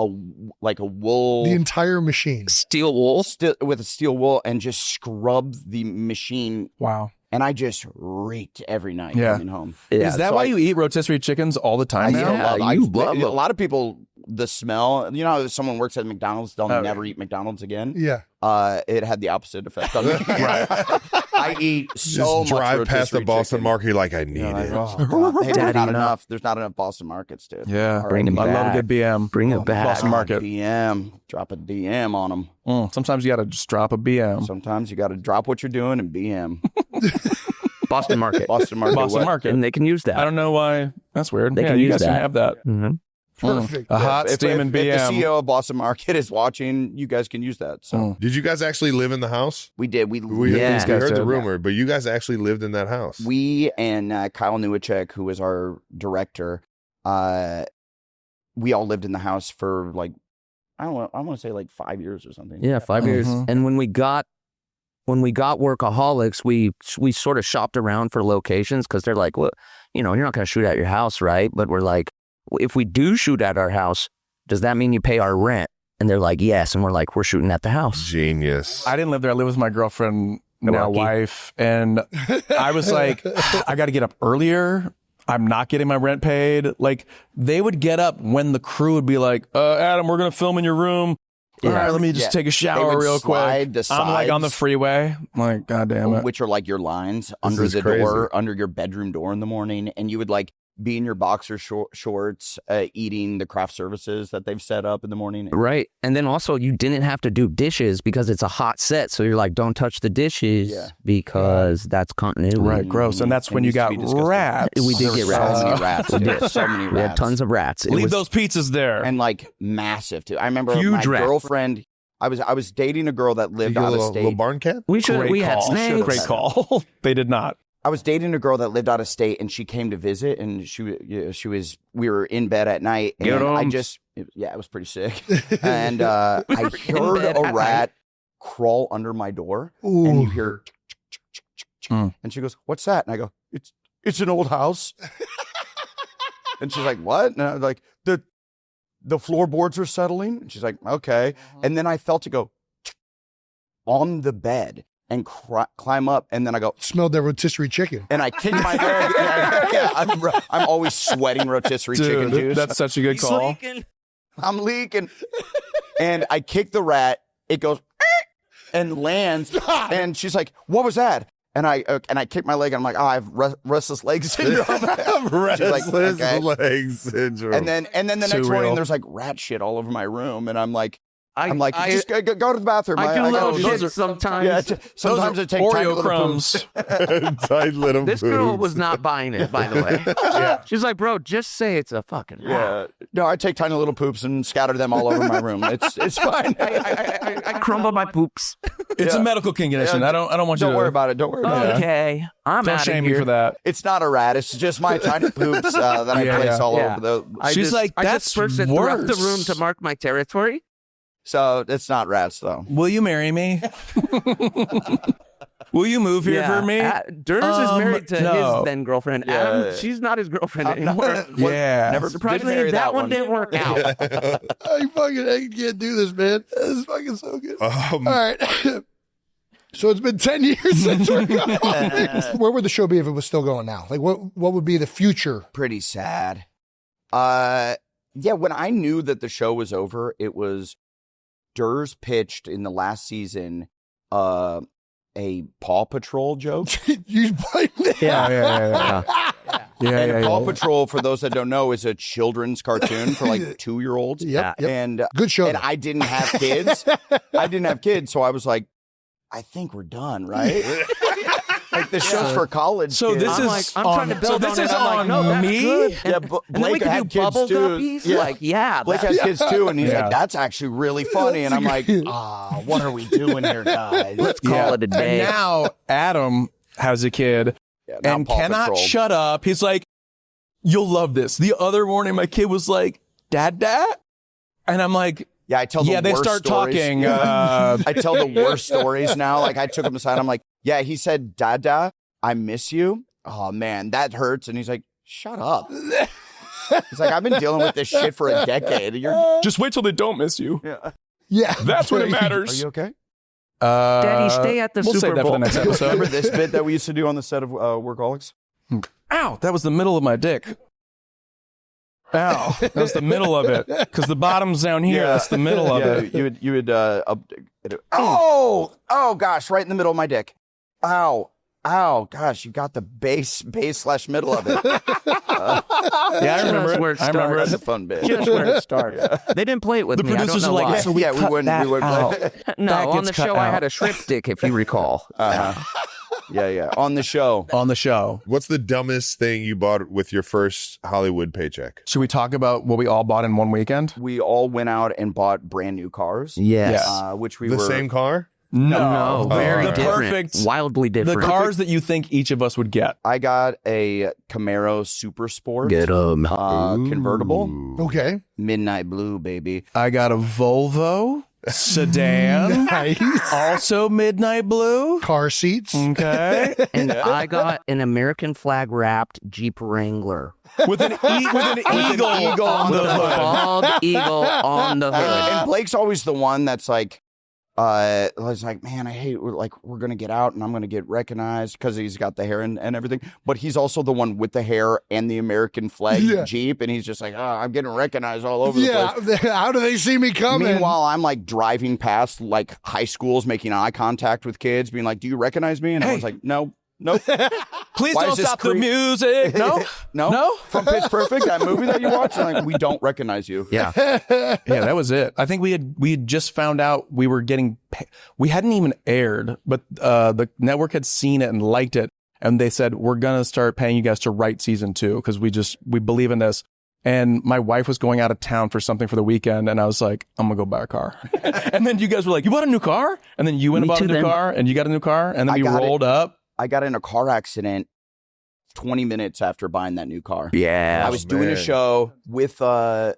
[SPEAKER 3] wool,
[SPEAKER 6] The entire machine.
[SPEAKER 9] Steel wool.
[SPEAKER 3] with a steel wool, and just scrub the machine.
[SPEAKER 4] Wow.
[SPEAKER 3] And I just reeked every night
[SPEAKER 4] Yeah.
[SPEAKER 3] coming home.
[SPEAKER 9] Yeah,
[SPEAKER 4] Is that
[SPEAKER 3] so
[SPEAKER 4] why
[SPEAKER 3] I-
[SPEAKER 4] you eat rotisserie chickens all the time now?
[SPEAKER 9] Yeah. You love
[SPEAKER 3] a
[SPEAKER 9] them.
[SPEAKER 3] lot of people, the smell, you know, if someone works at McDonald's, they'll
[SPEAKER 4] Oh,
[SPEAKER 3] never eat McDonald's again.
[SPEAKER 6] Yeah.
[SPEAKER 3] It had the opposite effect on me. I eat so
[SPEAKER 8] Just
[SPEAKER 3] much
[SPEAKER 8] drive past the
[SPEAKER 3] rotisserie
[SPEAKER 8] Boston
[SPEAKER 3] chicken.
[SPEAKER 8] market, you're like, I need
[SPEAKER 3] You know, like,
[SPEAKER 8] it.
[SPEAKER 3] oh, God. Hey,
[SPEAKER 9] Daddy
[SPEAKER 3] there's not enough Boston markets, dude.
[SPEAKER 4] Yeah.
[SPEAKER 9] Bring 'em
[SPEAKER 4] I love a
[SPEAKER 9] back.
[SPEAKER 4] good BM.
[SPEAKER 9] Bring
[SPEAKER 3] Oh,
[SPEAKER 9] it back.
[SPEAKER 4] Boston market.
[SPEAKER 3] BM. Drop a DM on them.
[SPEAKER 4] Sometimes you got to just drop a BM.
[SPEAKER 3] Sometimes you got to drop what you're doing and BM.
[SPEAKER 9] Boston Market.
[SPEAKER 3] Boston market.
[SPEAKER 4] Boston
[SPEAKER 3] what?
[SPEAKER 4] market.
[SPEAKER 9] And they can use that.
[SPEAKER 4] I don't know why. That's weird.
[SPEAKER 9] They
[SPEAKER 4] yeah,
[SPEAKER 9] can
[SPEAKER 4] you
[SPEAKER 9] use
[SPEAKER 4] guys can
[SPEAKER 9] that.
[SPEAKER 4] have that.
[SPEAKER 9] Mhm.
[SPEAKER 6] Perfect.
[SPEAKER 4] A hot steaming
[SPEAKER 3] If
[SPEAKER 4] BM.
[SPEAKER 3] the CEO of Boston Market is watching, you guys can use that. So
[SPEAKER 8] Did you guys actually live in the house?
[SPEAKER 3] we did.
[SPEAKER 8] We
[SPEAKER 9] Yeah.
[SPEAKER 8] we heard
[SPEAKER 4] Guys
[SPEAKER 8] the
[SPEAKER 4] did.
[SPEAKER 8] rumor, but you guys actually lived in that house.
[SPEAKER 3] We and Kyle Newacek, who was our director, we all lived in the house for like, I want to say like 5 years or something.
[SPEAKER 9] Yeah, 5 years.
[SPEAKER 4] Mhm.
[SPEAKER 9] And when we got Workaholics, we sort of shopped around for locations because they're like, well, you know, you're not going to shoot at your house, right? But we're like, well, if we do shoot at our house, does that mean you pay our rent? And they're like, yes. And we're like, we're shooting at the house.
[SPEAKER 8] Genius.
[SPEAKER 4] I didn't live there. I lived with my girlfriend, now
[SPEAKER 9] Milwaukee.
[SPEAKER 4] wife. And I was like, I got to get up earlier. I'm not getting my rent paid. Like, they would get up when the crew would be like, Adam, we're going to film in your room. All
[SPEAKER 9] Yeah.
[SPEAKER 4] right, let me just
[SPEAKER 3] Yeah.
[SPEAKER 4] take a
[SPEAKER 3] They
[SPEAKER 4] shower
[SPEAKER 3] would
[SPEAKER 4] real
[SPEAKER 3] slide
[SPEAKER 4] quick.
[SPEAKER 3] the
[SPEAKER 4] I'm like on the
[SPEAKER 3] sides.
[SPEAKER 4] freeway. I'm like, God damn it.
[SPEAKER 3] Which are like your lines under
[SPEAKER 8] is
[SPEAKER 3] the
[SPEAKER 8] crazy.
[SPEAKER 3] door, under your bedroom door in the morning. And you would like be in your boxer shorts, eating the craft services that they've set up in the morning.
[SPEAKER 9] Right. And then also you didn't have to do dishes because it's a hot set. So you're like, don't touch the dishes because that's continuity.
[SPEAKER 4] Right, gross. And that's when you got rats.
[SPEAKER 9] We did get rats.
[SPEAKER 3] So many rats.
[SPEAKER 9] We did.
[SPEAKER 3] So many rats.
[SPEAKER 9] We had tons of rats.
[SPEAKER 4] Leave those pizzas there.
[SPEAKER 3] And like massive too. I remember
[SPEAKER 9] Huge
[SPEAKER 3] my
[SPEAKER 9] rat.
[SPEAKER 3] girlfriend, I was dating a girl that lived out of state.
[SPEAKER 8] Little barn cat?
[SPEAKER 9] We had snakes.
[SPEAKER 4] Great call. They did not.
[SPEAKER 3] I was dating a girl that lived out of state, and she came to visit, and we were in bed at night, and it was pretty sick. And I heard a rat crawl under my door, and you hear, and she goes, "What's that?" And I go, "It's an old house." And she's like, "What?" And I'm like, the floorboards are settling. And she's like, "Okay." And then I felt it go on the bed and climb up, and then I go,
[SPEAKER 6] Smelled that rotisserie chicken.
[SPEAKER 3] and I kick my leg. I'm always sweating rotisserie chicken juice.
[SPEAKER 4] That's such a good call.
[SPEAKER 3] I'm leaking, and I kick the rat. It goes and lands, and she's like, "What was that?" And I kick my leg, and I'm like, "Oh, I have restless leg syndrome."
[SPEAKER 8] Restless
[SPEAKER 3] okay.
[SPEAKER 8] leg syndrome.
[SPEAKER 3] And then the next morning, there's like rat shit all over my room, and I'm like, just go to the bathroom.
[SPEAKER 9] I do little
[SPEAKER 3] gotta
[SPEAKER 9] shit sometimes.
[SPEAKER 3] Yeah, sometimes it takes
[SPEAKER 4] Oreo crumbs.
[SPEAKER 8] Tight little
[SPEAKER 9] This girl
[SPEAKER 8] boobs.
[SPEAKER 9] was not buying it, by the way. She's like, bro, just say it's a fucking rat.
[SPEAKER 3] Yeah. No, I take tiny little poops and scatter them all over my room. It's fine.
[SPEAKER 9] I crumble my poops.
[SPEAKER 4] It's a medical condition. I don't want you to.
[SPEAKER 3] Don't worry about it. Don't worry about it.
[SPEAKER 9] Okay. I'm
[SPEAKER 4] Don't
[SPEAKER 9] out of
[SPEAKER 4] shame me
[SPEAKER 9] here.
[SPEAKER 4] for that.
[SPEAKER 3] It's not a rat. It's just my tiny poops that I place all over the.
[SPEAKER 4] She's like,
[SPEAKER 9] I
[SPEAKER 4] that's
[SPEAKER 9] just first throughout the
[SPEAKER 4] worse.
[SPEAKER 9] room to mark my territory.
[SPEAKER 3] So it's not rats though.
[SPEAKER 4] Will you marry me? Will you move here for me?
[SPEAKER 9] Durs is married to
[SPEAKER 4] no.
[SPEAKER 9] his then girlfriend.
[SPEAKER 3] Yeah.
[SPEAKER 9] Adam, she's not his girlfriend anymore.
[SPEAKER 4] Yeah.
[SPEAKER 3] Never
[SPEAKER 9] Surprisingly,
[SPEAKER 3] did marry
[SPEAKER 9] that one
[SPEAKER 3] one.
[SPEAKER 9] didn't work out.
[SPEAKER 6] I can't do this, man. This is fucking so good. All right. So it's been 10 years since Workaholics. Where would the show be if it was still going now? Like, what would be the future?
[SPEAKER 3] Pretty sad. Yeah, when I knew that the show was over, it was Durs pitched in the last season a Paw Patrol joke.
[SPEAKER 6] You blamed it.
[SPEAKER 4] Yeah.
[SPEAKER 3] And Paw Patrol, for those that don't know, is a children's cartoon for like 2-year-olds.
[SPEAKER 6] Yep.
[SPEAKER 3] And
[SPEAKER 6] Good show.
[SPEAKER 3] And I didn't have kids. So I was like, I think we're done, right? Like the show's for college.
[SPEAKER 4] So
[SPEAKER 3] kids.
[SPEAKER 4] this is
[SPEAKER 9] I'm trying to build
[SPEAKER 4] this
[SPEAKER 9] on
[SPEAKER 4] is
[SPEAKER 9] it. I'm like,
[SPEAKER 4] on
[SPEAKER 9] no, that's
[SPEAKER 4] me.
[SPEAKER 9] good.
[SPEAKER 3] Yeah,
[SPEAKER 9] And then we
[SPEAKER 3] Blake
[SPEAKER 9] could
[SPEAKER 3] had
[SPEAKER 9] do
[SPEAKER 3] kids
[SPEAKER 9] bubble
[SPEAKER 3] too.
[SPEAKER 9] guppies.
[SPEAKER 3] Yeah.
[SPEAKER 9] Like, yeah.
[SPEAKER 3] Blake has kids too, and he's
[SPEAKER 4] Yeah.
[SPEAKER 3] like, "That's actually really funny." And I'm like, what are we doing here, guys?
[SPEAKER 9] Let's call it a day.
[SPEAKER 4] And now Adam has a kid
[SPEAKER 3] now
[SPEAKER 4] and
[SPEAKER 3] Paw
[SPEAKER 4] cannot
[SPEAKER 3] Patrol.
[SPEAKER 4] shut up. He's like, "You'll love this." The other morning, my kid was like, "Dad," and I'm like,
[SPEAKER 3] Yeah, I tell the
[SPEAKER 4] "Yeah." They
[SPEAKER 3] worst
[SPEAKER 4] start
[SPEAKER 3] stories.
[SPEAKER 4] talking.
[SPEAKER 3] I tell the worst stories now. Like I took him aside. I'm like, "Yeah," he said, "Dada, I miss you." Oh man, that hurts. And he's like, "Shut up." He's like, "I've been dealing with this shit for a decade. You're
[SPEAKER 4] Just wait till they don't miss you.
[SPEAKER 6] Yeah.
[SPEAKER 4] That's when it
[SPEAKER 3] Are
[SPEAKER 4] matters.
[SPEAKER 3] you okay?"
[SPEAKER 9] Daddy, stay at the
[SPEAKER 4] we'll
[SPEAKER 9] Super
[SPEAKER 4] save that
[SPEAKER 9] Bowl.
[SPEAKER 4] for the next episode.
[SPEAKER 3] Remember this bit that we used to do on the set of Workaholics?
[SPEAKER 4] Ow, that was the middle of my dick. Ow, that was the middle of it. Because the bottom's down here. That's the middle of it.
[SPEAKER 3] You would oh gosh, right in the middle of my dick. Ow, gosh, you got the base / middle of it.
[SPEAKER 4] Yeah, I remember
[SPEAKER 9] Just
[SPEAKER 4] it.
[SPEAKER 9] where it
[SPEAKER 4] I remember
[SPEAKER 3] That's
[SPEAKER 4] it.
[SPEAKER 3] a fun bit.
[SPEAKER 9] Just where it starts. They didn't play it with
[SPEAKER 4] The
[SPEAKER 9] me. I don't
[SPEAKER 4] producers
[SPEAKER 9] know
[SPEAKER 4] are like,
[SPEAKER 9] why.
[SPEAKER 4] so we
[SPEAKER 3] Yeah,
[SPEAKER 4] cut
[SPEAKER 3] we
[SPEAKER 4] that
[SPEAKER 3] wouldn't
[SPEAKER 4] out.
[SPEAKER 3] play.
[SPEAKER 9] No,
[SPEAKER 4] That
[SPEAKER 9] on
[SPEAKER 4] gets
[SPEAKER 9] the
[SPEAKER 4] cut
[SPEAKER 9] show I
[SPEAKER 4] out.
[SPEAKER 9] had a shrimp dick, if you recall.
[SPEAKER 3] Yeah. On the show.
[SPEAKER 4] On the show.
[SPEAKER 8] What's the dumbest thing you bought with your first Hollywood paycheck?
[SPEAKER 4] Should we talk about what we all bought in one weekend?
[SPEAKER 3] We all went out and bought brand new cars.
[SPEAKER 9] Yes.
[SPEAKER 3] Which we
[SPEAKER 8] The
[SPEAKER 3] were
[SPEAKER 8] same car?
[SPEAKER 9] No, very
[SPEAKER 4] the
[SPEAKER 9] different.
[SPEAKER 4] perfect,
[SPEAKER 9] Wildly
[SPEAKER 4] the
[SPEAKER 9] different.
[SPEAKER 4] cars that you think each of us would get.
[SPEAKER 3] I got a Camaro Super Sport.
[SPEAKER 9] Get 'em.
[SPEAKER 3] Convertible.
[SPEAKER 6] Okay.
[SPEAKER 3] Midnight blue, baby.
[SPEAKER 4] I got a Volvo sedan,
[SPEAKER 6] Nice.
[SPEAKER 4] also midnight blue.
[SPEAKER 6] Car seats.
[SPEAKER 4] Okay,
[SPEAKER 9] And I got an American flag wrapped Jeep Wrangler.
[SPEAKER 4] with an eagle on
[SPEAKER 9] With
[SPEAKER 4] the
[SPEAKER 9] a
[SPEAKER 4] hood.
[SPEAKER 9] bald eagle on the hood.
[SPEAKER 3] And Blake's always the one that's like, was like, man, I hate, we're going to get out and I'm going to get recognized because he's got the hair and everything. But he's also the one with the hair and the American flag Jeep. And he's just like, I'm getting recognized all over the place.
[SPEAKER 6] How do they see me coming?
[SPEAKER 3] Meanwhile, I'm like driving past like high schools, making eye contact with kids, being like, do you recognize me? And I was like, no. Nope.
[SPEAKER 4] Please
[SPEAKER 3] Why
[SPEAKER 4] don't
[SPEAKER 3] is this
[SPEAKER 4] stop the music. No,
[SPEAKER 3] no. From Pitch Perfect, that movie that you watched, and like we don't recognize you.
[SPEAKER 9] Yeah.
[SPEAKER 4] Yeah, that was it. I think we had just found out we were getting. We hadn't even aired, but the network had seen it and liked it, and they said we're gonna start paying you guys to write season 2 because we believe in this. And my wife was going out of town for something for the weekend, and I was like, I'm gonna go buy a car. And then you guys were like, you bought a new car? And then you went and bought a new car, and you got a new car, and then we rolled up.
[SPEAKER 3] I got in a car accident 20 minutes after buying that new car.
[SPEAKER 9] Yeah.
[SPEAKER 3] I was doing a show with Tom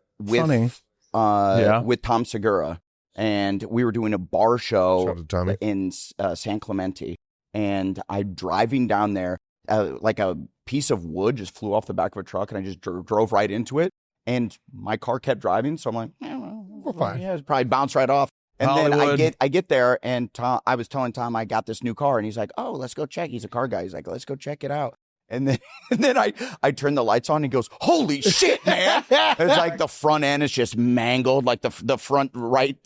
[SPEAKER 3] Segura, and we were doing a bar
[SPEAKER 8] Shout out
[SPEAKER 3] show
[SPEAKER 8] to Tommy.
[SPEAKER 3] in San Clemente, and I'm driving down there, like a piece of wood just flew off the back of a truck, and I just drove right into it, and my car kept driving, so I'm like,
[SPEAKER 6] We're fine.
[SPEAKER 3] yeah, it's probably bounced right off. And
[SPEAKER 4] Hollywood.
[SPEAKER 3] then I get there, and I was telling Tom I got this new car, and he's like, "Oh, let's go check." He's a car guy. He's like, "Let's go check it out." And then I turn the lights on, and he goes, "Holy shit, man!" It's like the front end is just mangled, like the front right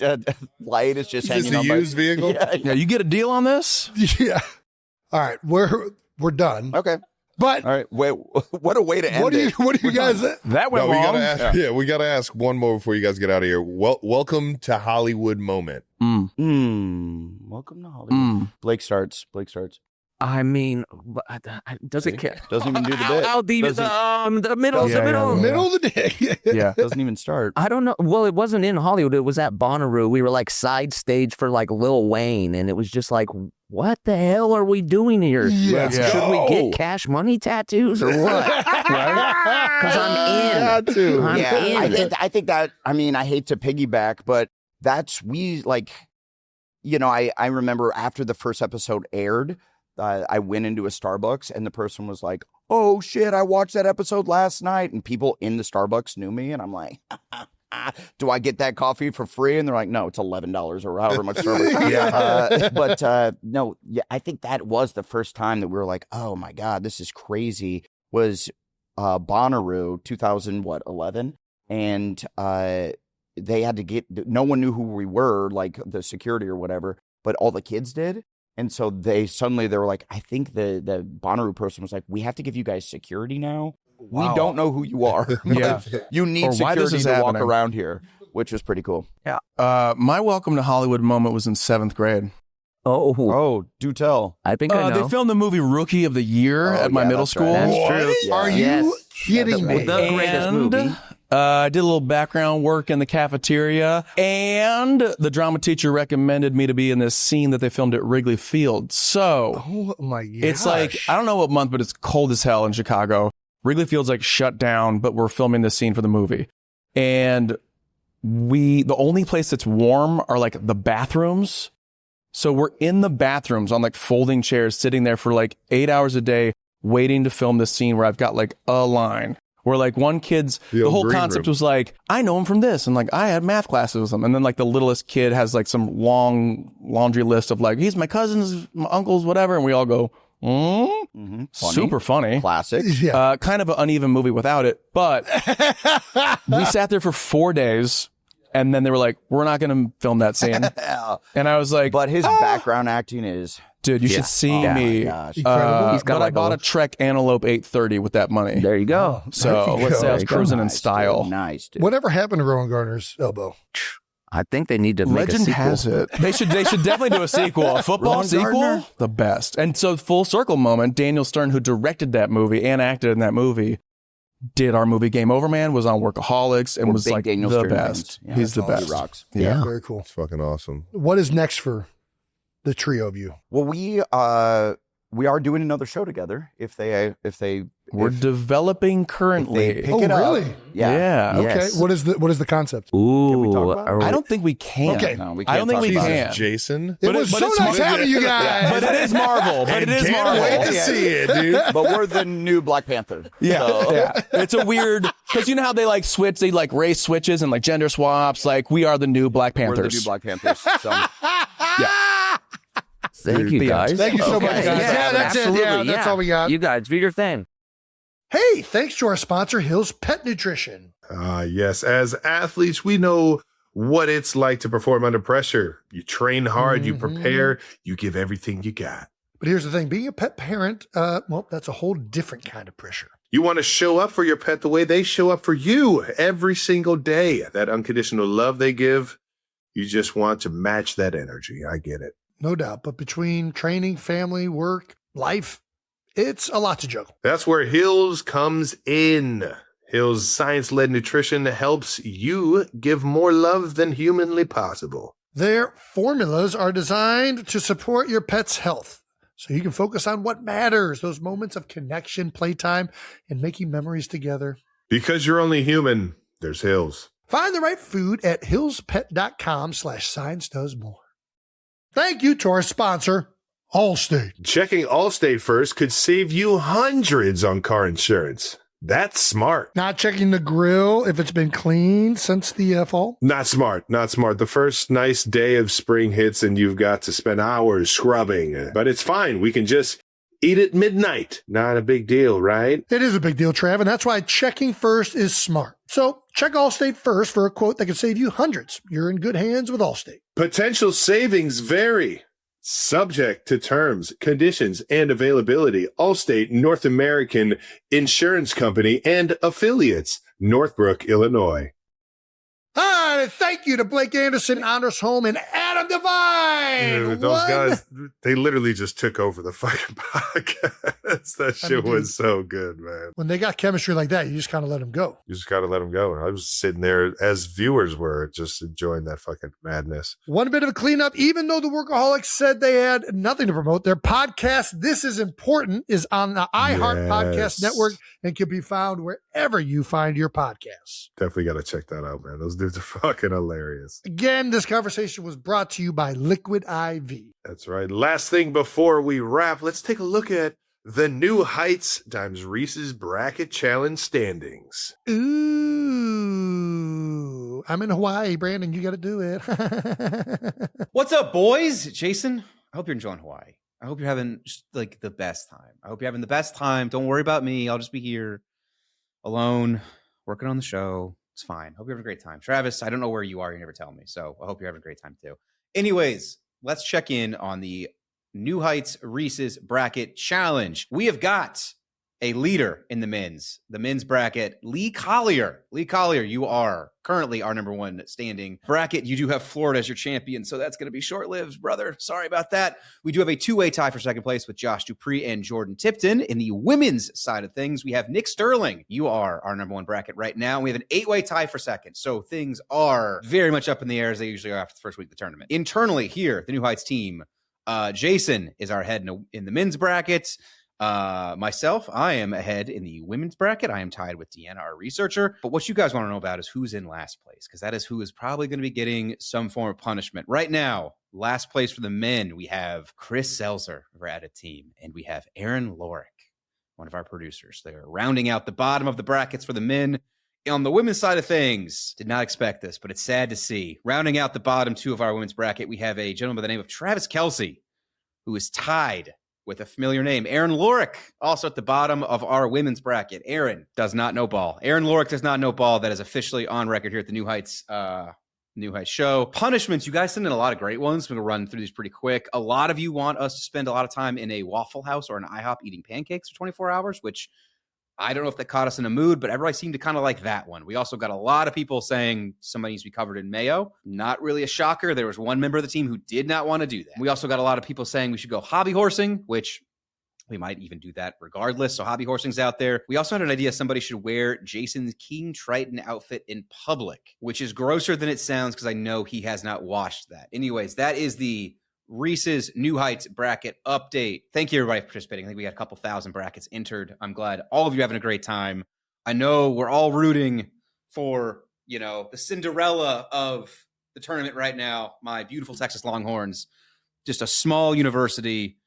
[SPEAKER 3] light is just
[SPEAKER 8] Is this
[SPEAKER 3] hanging
[SPEAKER 8] a
[SPEAKER 3] on.
[SPEAKER 8] used vehicle?
[SPEAKER 4] Yeah, you get a deal on this?
[SPEAKER 6] Yeah. All right, we're done.
[SPEAKER 3] Okay.
[SPEAKER 6] But
[SPEAKER 3] All right. Wait, what a way to end
[SPEAKER 6] what do you
[SPEAKER 3] it.
[SPEAKER 6] guys?
[SPEAKER 4] That went
[SPEAKER 8] No, we
[SPEAKER 4] wrong.
[SPEAKER 8] gotta ask. Yeah, we gotta ask one more before you guys get out of here. Welcome to Hollywood moment.
[SPEAKER 3] Welcome to Hollywood. Blake starts.
[SPEAKER 9] I mean, does it care?
[SPEAKER 3] Doesn't even do the bit.
[SPEAKER 9] The middle.
[SPEAKER 6] Middle of the day.
[SPEAKER 4] Yeah.
[SPEAKER 3] Doesn't even start.
[SPEAKER 9] I don't know. Well, it wasn't in Hollywood. It was at Bonnaroo. We were like side stage for like Lil Wayne, and it was just like, what the hell are we doing here?
[SPEAKER 6] Yeah.
[SPEAKER 9] Should we get Cash Money tattoos or what? Because I'm in. I'm in.
[SPEAKER 3] I think that, I mean, I hate to piggyback, but I remember after the first episode aired, I went into a Starbucks and the person was like, "Oh shit, I watched that episode last night." And people in the Starbucks knew me, and I'm like, "Do I get that coffee for free?" And they're like, "No, it's $11 or however much Starbucks." No, I think that was the first time that we were like, "Oh my god, this is crazy." Was Bonnaroo 2011, and they had to get. No one knew who we were, like the security or whatever, but all the kids did. And so they were like, I think the Bonnaroo person was like, "We have to give you guys security now. Wow. We don't know who you are.
[SPEAKER 4] Yeah.
[SPEAKER 3] You need security to walk around here," which was pretty cool.
[SPEAKER 9] Yeah.
[SPEAKER 4] My welcome to Hollywood moment was in 7th grade.
[SPEAKER 3] Oh, do tell.
[SPEAKER 9] I think I know.
[SPEAKER 4] They filmed the movie Rookie of the Year at my middle school.
[SPEAKER 9] That's true.
[SPEAKER 3] Yeah.
[SPEAKER 6] Are you kidding me?
[SPEAKER 9] The greatest movie.
[SPEAKER 4] I did a little background work in the cafeteria, and the drama teacher recommended me to be in this scene that they filmed at Wrigley Field. So
[SPEAKER 6] Oh my god!
[SPEAKER 4] it's like, I don't know what month, but it's cold as hell in Chicago. Wrigley Field's like shut down, but we're filming this scene for the movie. And the only place that's warm are like the bathrooms. So we're in the bathrooms on like folding chairs, sitting there for like 8 hours a day, waiting to film this scene where I've got like a line. Where like one kid's, the whole concept was like, I know him from this. And like, I had math classes with him. And then like the littlest kid has like some long laundry list of like, he's my cousin's, my uncle's, whatever. And we all go,
[SPEAKER 3] Funny.
[SPEAKER 4] Super funny.
[SPEAKER 3] Classic.
[SPEAKER 6] Yeah.
[SPEAKER 4] Kind of an uneven movie without it. But we sat there for 4 days. And then they were like, we're not going to film that scene. And I was like,
[SPEAKER 3] But his background acting is,
[SPEAKER 4] dude, you should see me.
[SPEAKER 3] gosh.
[SPEAKER 6] Incredible.
[SPEAKER 9] He's got
[SPEAKER 4] But
[SPEAKER 9] like
[SPEAKER 4] I bought a Trek Antelope 830 with that money.
[SPEAKER 9] There you go.
[SPEAKER 4] So let's say I was
[SPEAKER 6] There you
[SPEAKER 4] cruising in
[SPEAKER 3] Nice,
[SPEAKER 4] style.
[SPEAKER 3] dude. Nice, dude.
[SPEAKER 6] Whatever happened to Rowan Gardner's elbow?
[SPEAKER 9] I think they need to make a
[SPEAKER 4] Legend
[SPEAKER 9] sequel.
[SPEAKER 4] has it. They should definitely do a sequel. A football
[SPEAKER 3] Ron
[SPEAKER 4] sequel?
[SPEAKER 3] Gardner?
[SPEAKER 4] The best. And so full circle moment, Daniel Stern, who directed that movie and acted in that movie, did our movie Game Over Man, was on Workaholics, and
[SPEAKER 3] We're
[SPEAKER 4] was
[SPEAKER 3] big
[SPEAKER 4] like
[SPEAKER 3] Daniel
[SPEAKER 4] the
[SPEAKER 3] Stern
[SPEAKER 4] best.
[SPEAKER 3] fans. Yeah,
[SPEAKER 4] He's the
[SPEAKER 3] that's all. He
[SPEAKER 4] best.
[SPEAKER 3] rocks.
[SPEAKER 4] Yeah.
[SPEAKER 6] Very cool.
[SPEAKER 8] It's fucking awesome.
[SPEAKER 6] What is next for the trio of you?
[SPEAKER 3] Well, we are doing another show together. If they
[SPEAKER 4] We're developing currently.
[SPEAKER 3] pick it up.
[SPEAKER 6] really?
[SPEAKER 3] Yeah.
[SPEAKER 6] Okay.
[SPEAKER 9] Yes.
[SPEAKER 6] What is the concept?
[SPEAKER 9] Ooh.
[SPEAKER 3] we talk about it?
[SPEAKER 4] I don't think we can.
[SPEAKER 6] Okay.
[SPEAKER 3] No, we
[SPEAKER 4] I don't
[SPEAKER 3] can't
[SPEAKER 4] think we
[SPEAKER 3] talk about
[SPEAKER 4] can.
[SPEAKER 8] Jason.
[SPEAKER 6] It was so
[SPEAKER 4] it's
[SPEAKER 6] nice having you guys.
[SPEAKER 4] But it is Marvel. But it is
[SPEAKER 8] Can't
[SPEAKER 4] Marvel.
[SPEAKER 8] wait to see it, dude.
[SPEAKER 3] But we're the new Black Panther.
[SPEAKER 4] Yeah,
[SPEAKER 3] So-
[SPEAKER 4] yeah. It's a weird, because you know how they like switch, they like race switches and like gender swaps. Like we are the new Black Panthers.
[SPEAKER 3] We're the new Black Panthers. So
[SPEAKER 9] Thank you, guys.
[SPEAKER 6] Thank you so much, guys. Yeah, that's it.
[SPEAKER 9] absolutely.
[SPEAKER 6] Yeah, that's all we got.
[SPEAKER 9] You guys, do your thing.
[SPEAKER 6] Hey, thanks to our sponsor, Hill's Pet Nutrition.
[SPEAKER 7] Yes, as athletes, we know what it's like to perform under pressure. You train hard, you prepare, you give everything you got.
[SPEAKER 6] But here's the thing, being a pet parent, well, that's a whole different kind of pressure.
[SPEAKER 7] You want to show up for your pet the way they show up for you every single day. That unconditional love they give, you just want to match that energy. I get it.
[SPEAKER 6] No doubt. But between training, family, work, life, it's a lot to juggle.
[SPEAKER 7] That's where Hills comes in. Hills science-led nutrition helps you give more love than humanly possible.
[SPEAKER 6] Their formulas are designed to support your pet's health, so you can focus on what matters, those moments of connection, playtime, and making memories together.
[SPEAKER 7] Because you're only human, there's Hills.
[SPEAKER 6] Find the right food at hillspet.com/science-does-more. Thank you to our sponsor, Allstate.
[SPEAKER 7] Checking Allstate first could save you hundreds on car insurance. That's smart.
[SPEAKER 6] Not checking the grill if it's been cleaned since the fall.
[SPEAKER 7] Not smart. Not smart. The first nice day of spring hits and you've got to spend hours scrubbing. But it's fine. We can just eat at midnight. Not a big deal, right?
[SPEAKER 6] It is a big deal, Trav, and that's why checking first is smart. So check Allstate first for a quote that could save you hundreds. You're in good hands with Allstate.
[SPEAKER 7] Potential savings vary. Subject to terms, conditions, and availability. Allstate North American Insurance Company and affiliates, Northbrook, Illinois.
[SPEAKER 6] Hi, thank you to Blake Anderson, Anders Holm, and Adam Devine.
[SPEAKER 7] Dude, those guys, they literally just took over the fucking podcast. That shit was so good, man.
[SPEAKER 6] When they got chemistry like that, you just kind of let them go.
[SPEAKER 7] You just got to let them go. And I was sitting there as viewers were just enjoying that fucking madness.
[SPEAKER 6] One bit of a cleanup, even though the Workaholics said they had nothing to promote, their podcast, This Is Important, is on the iHeart Podcast Network and can be found wherever you find your podcasts.
[SPEAKER 7] Definitely got to check that out, man. Those dudes are fucking hilarious.
[SPEAKER 6] Again, this conversation was brought to you by Liquid IV.
[SPEAKER 7] That's right. Last thing before we wrap, let's take a look at the New Heights times Reese's Bracket Challenge standings.
[SPEAKER 6] Ooh, I'm in Hawaii, Brandon. You got to do it.
[SPEAKER 5] What's up, boys? Jason, I hope you're enjoying Hawaii. I hope you're having just like the best time. I hope you're having the best time. Don't worry about me. I'll just be here alone, working on the show. It's fine. Hope you're having a great time. Travis, I don't know where you are. You never tell me. So I hope you're having a great time too. Anyways, let's check in on the New Heights Reese's Bracket Challenge. We have got a leader in the men's bracket, Lee Collier. Lee Collier, you are currently our number one standing bracket. You do have Florida as your champion, so that's going to be short-lived, brother. Sorry about that. We do have a two-way tie for second place with Josh Dupree and Jordan Tipton. In the women's side of things, we have Nick Sterling. You are our number one bracket right now. We have an 8-way tie for second, so things are very much up in the air as they usually are after the first week of the tournament. Internally here, the New Heights team, Jason is our head in the men's bracket. Myself, I am ahead in the women's bracket. I am tied with Deanna, our researcher. But what you guys want to know about is who's in last place, because that is who is probably going to be getting some form of punishment. Right now, last place for the men, we have Chris Selzer over at a team, and we have Aaron Lorick, one of our producers. They are rounding out the bottom of the brackets for the men. On the women's side of things, did not expect this, but it's sad to see. Rounding out the bottom two of our women's bracket, we have a gentleman by the name of Travis Kelsey, who is tied with a familiar name, Aaron Lorick, also at the bottom of our women's bracket. Aaron does not know ball. Aaron Lorick does not know ball. That is officially on record here at the New Heights show. Punishments, you guys send in a lot of great ones. We're going to run through these pretty quick. A lot of you want us to spend a lot of time in a Waffle House or an IHOP eating pancakes for 24 hours, which I don't know if that caught us in a mood, but everybody seemed to kind of like that one. We also got a lot of people saying somebody needs to be covered in mayo. Not really a shocker. There was one member of the team who did not want to do that. We also got a lot of people saying we should go hobby horsing, which we might even do that regardless. So hobby horsing's out there. We also had an idea somebody should wear Jason's King Triton outfit in public, which is grosser than it sounds because I know he has not watched that. Anyways, that is the Reese's New Heights bracket update. Thank you, everybody, for participating. I think we got a couple thousand brackets entered. I'm glad all of you are having a great time. I know we're all rooting for, the Cinderella of the tournament right now, my beautiful Texas Longhorns. Just a small university,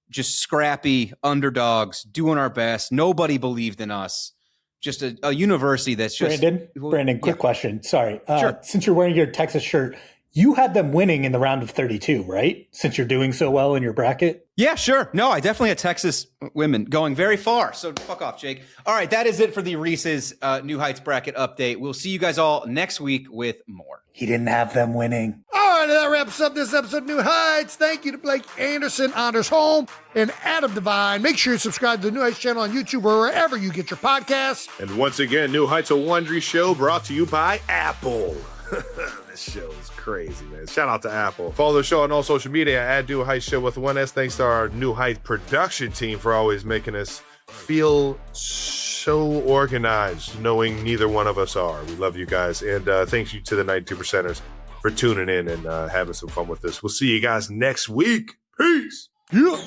[SPEAKER 5] just scrappy underdogs, doing our best. Nobody believed in us. Just a university that's just...
[SPEAKER 10] Brandon, quick question. Sorry.
[SPEAKER 5] Sure.
[SPEAKER 10] Since you're wearing your Texas shirt, You had them winning in the round of 32, right? Since you're doing so well in your bracket.
[SPEAKER 5] Yeah, sure. No, I definitely had Texas women going very far. So fuck off, Jake. All right, that is it for the Reese's New Heights bracket update. We'll see you guys all next week with more.
[SPEAKER 10] He didn't have them winning.
[SPEAKER 6] All right, that wraps up this episode of New Heights. Thank you to Blake Anderson, Anders Holm, and Adam Devine. Make sure you subscribe to the New Heights channel on YouTube or wherever you get your podcasts.
[SPEAKER 7] And once again, New Heights, a Wondery show brought to you by Apple. This show is crazy, man. Shout out to Apple. Follow the show on all social media at New Heights Show with one S. Thanks to our New Heights production team for always making us feel so organized, knowing neither one of us are. We love you guys. And thank you to the 92%ers for tuning in and having some fun with us. We'll see you guys next week. Peace.
[SPEAKER 6] Yeah.